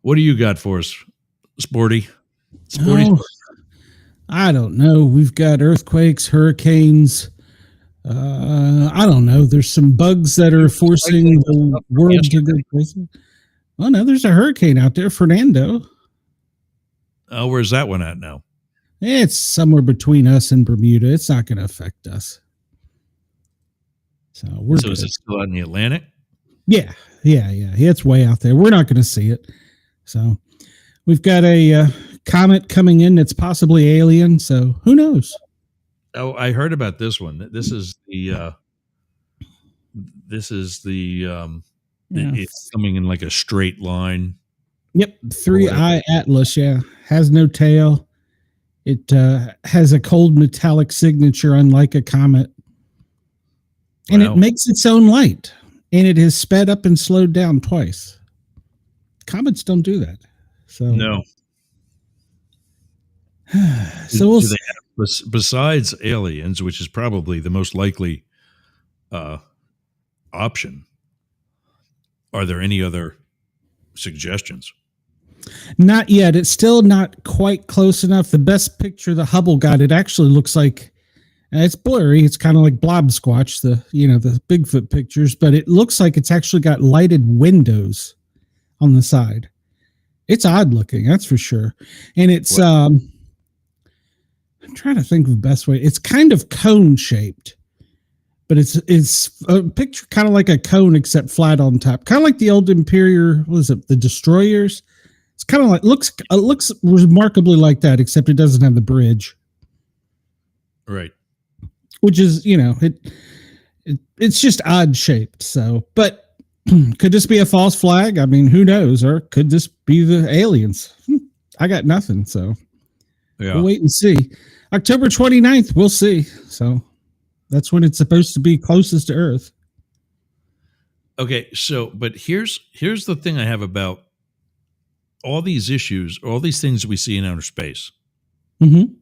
What do you got for us, Sporty? I don't know. We've got earthquakes, hurricanes. I don't know. There's some bugs that are forcing the world to go crazy. Oh, no, there's a hurricane out there, Fernando. Oh, where's that one at now? It's somewhere between us and Bermuda. It's not going to affect us. So is it still out in the Atlantic? Yeah. It's way out there. We're not going to see it. So we've got a comet coming in that's possibly alien. So who knows? Oh, I heard about this one. This is it's coming in like a straight line. Yep. 3-eye Atlas. Yeah. Has no tail. It has a cold metallic signature, unlike a comet. And it makes its own light. And it has sped up and slowed down twice. Comets don't do that. So no. So we'll see. Besides aliens, which is probably the most likely option, are there any other suggestions? Not yet. It's still not quite close enough. The best picture the Hubble got, it actually looks like And it's blurry. It's kind of like Blob Squatch, the Bigfoot pictures, but it looks like it's actually got lighted windows on the side. It's odd looking, that's for sure. And it's I'm trying to think of the best way. It's kind of cone shaped, but it's a picture kind of like a cone except flat on top, kind of like the old Imperial. What is it? The Destroyers. It's kind of like it looks remarkably like that, except it doesn't have the bridge. Right. Which is, it's just odd shaped. So, but could this be a false flag? I mean, who knows? Or could this be the aliens? I got nothing. So we'll wait and see. October 29th, we'll see. So that's when it's supposed to be closest to Earth. Okay. So, but here's the thing I have about all these issues, all these things we see in outer space. Mm-hmm.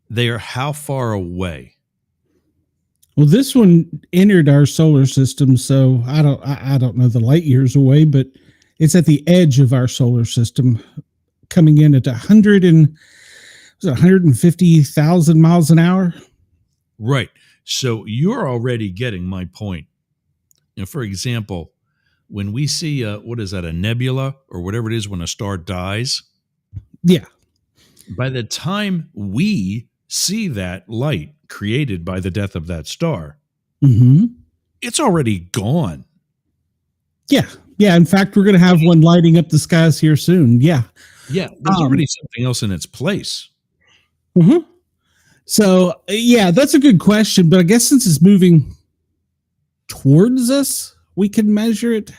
They are how far away? Well, this one entered our solar system, so I don't know the light years away, but it's at the edge of our solar system, coming in at 150,000 miles an hour. Right. So you're already getting my point. For example, when we see what is that, a nebula or whatever it is when a star dies? Yeah. By the time we see that light created by the death of that star, it's already gone. Yeah. In fact, we're going to have one lighting up the skies here soon. Yeah. There's already something else in its place. So that's a good question, but I guess since it's moving towards us, we can measure it.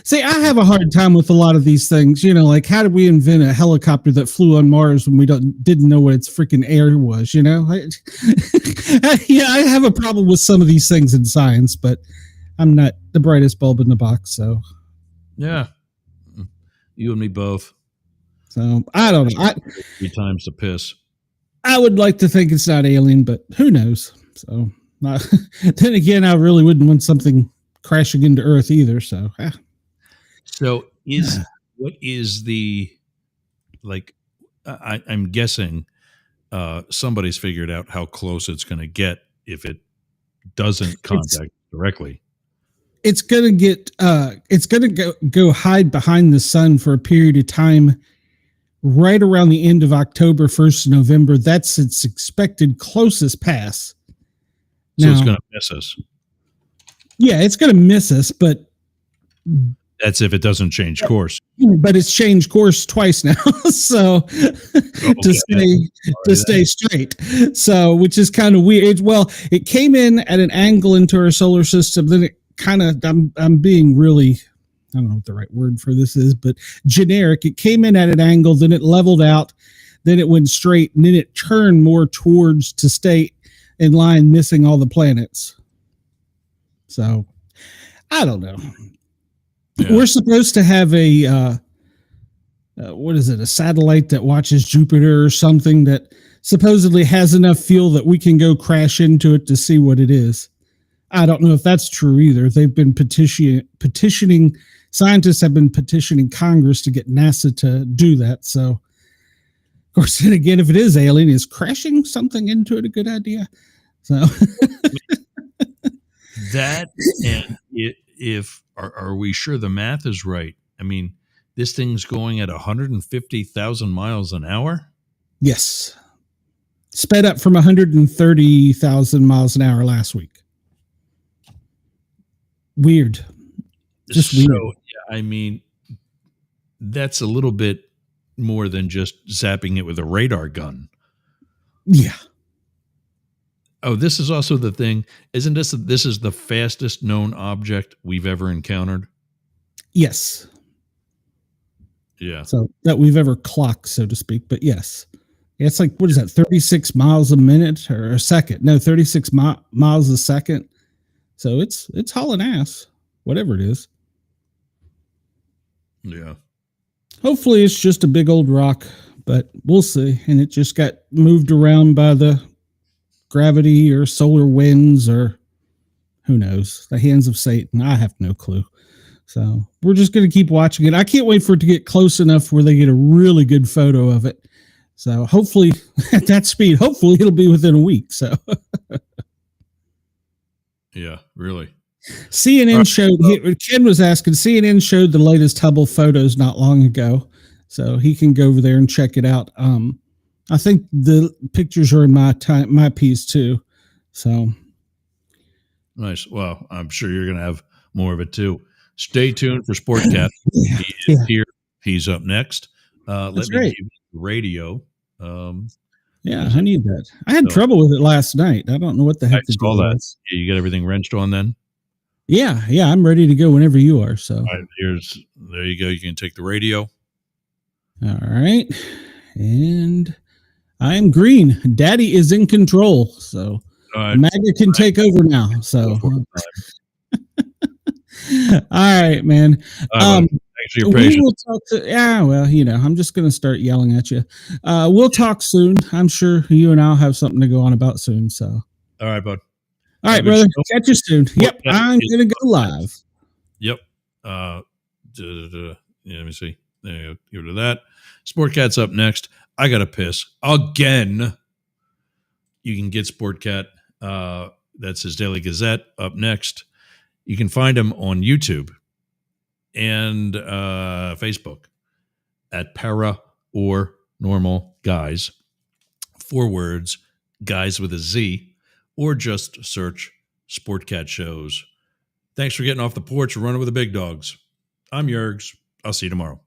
See, I have a hard time with a lot of these things. Like, how did we invent a helicopter that flew on Mars when we didn't know what its freaking air was? I have a problem with some of these things in science, but I'm not the brightest bulb in the box. So, yeah, you and me both. So I don't know. 3 times the piss. I would like to think it's not alien, but who knows? So, then again, I really wouldn't want something crashing into Earth either. So. So what is the, like, I'm guessing somebody's figured out how close it's going to get if it doesn't contact directly. It's going to go hide behind the sun for a period of time right around the end of October, 1st of November. That's its expected closest pass. So it's going to miss us. Yeah, it's going to miss us, but that's if it doesn't change course. But it's changed course twice now, so to stay straight. So, which is kind of weird. Well, it came in at an angle into our solar system. Then it kind of, I'm being really, I don't know what the right word for this is, but generic. It came in at an angle, then it leveled out, then it went straight, and then it turned more towards to stay in line, missing all the planets. So, I don't know. Yeah. We're supposed to have a a satellite that watches Jupiter or something that supposedly has enough fuel that we can go crash into it to see what it is. I don't know if that's true either. They've been petitioning, scientists have been petitioning Congress to get NASA to do that. So, of course, then again, if it is alien, is crashing something into it a good idea? So that, and if are we sure the math is right? I mean, this thing's going at 150,000 miles an hour? Yes. Sped up from 130,000 miles an hour last week. Weird. Just weird. Yeah, I mean, that's a little bit more than just zapping it with a radar gun. Yeah. Oh, this is also the thing. Isn't this is the fastest known object we've ever encountered? Yes. Yeah. So that we've ever clocked, so to speak. But yes. Yeah, it's like, what is that, 36 miles a minute or a second? No, 36 miles a second. So it's hauling ass, whatever it is. Yeah. Hopefully it's just a big old rock, but we'll see. And it just got moved around by the gravity or solar winds or who knows, the hands of Satan. I have no clue. So we're just going to keep watching it. I can't wait for it to get close enough where they get a really good photo of it. So hopefully at that speed, hopefully it'll be within a week. So yeah, really. CNN showed, Ken was asking, CNN showed the latest Hubble photos not long ago. So he can go over there and check it out. I think the pictures are in my piece too. So nice. Well, I'm sure you're going to have more of it too. Stay tuned for Sportcat. He is here. He's up next. Let me give you the radio. Yeah, I need that. I had trouble with it last night. I don't know what the heck the deal was. You get everything wrenched on then? Yeah, I'm ready to go whenever you are. So all right, there you go. You can take the radio. All right. And I'm green. Daddy is in control. So MAGA can take over now. So all right, man. Thanks for your patience. We will talk I'm just going to start yelling at you. We'll talk soon. I'm sure you and I'll have something to go on about soon. So, all right, bud. All right, brother. Catch you soon. Yep, I'm going to go live. Yep. Let me see. There you go. Go to that. Sportcat's up next. I got to piss again. You can get Sportcat. That's his Daily Gazette up next. You can find him on YouTube and Facebook at Para or Normal Guys. 4 words, guys with a Z, or just search Sportcat shows. Thanks for getting off the porch and running with the big dogs. I'm Yergs. I'll see you tomorrow.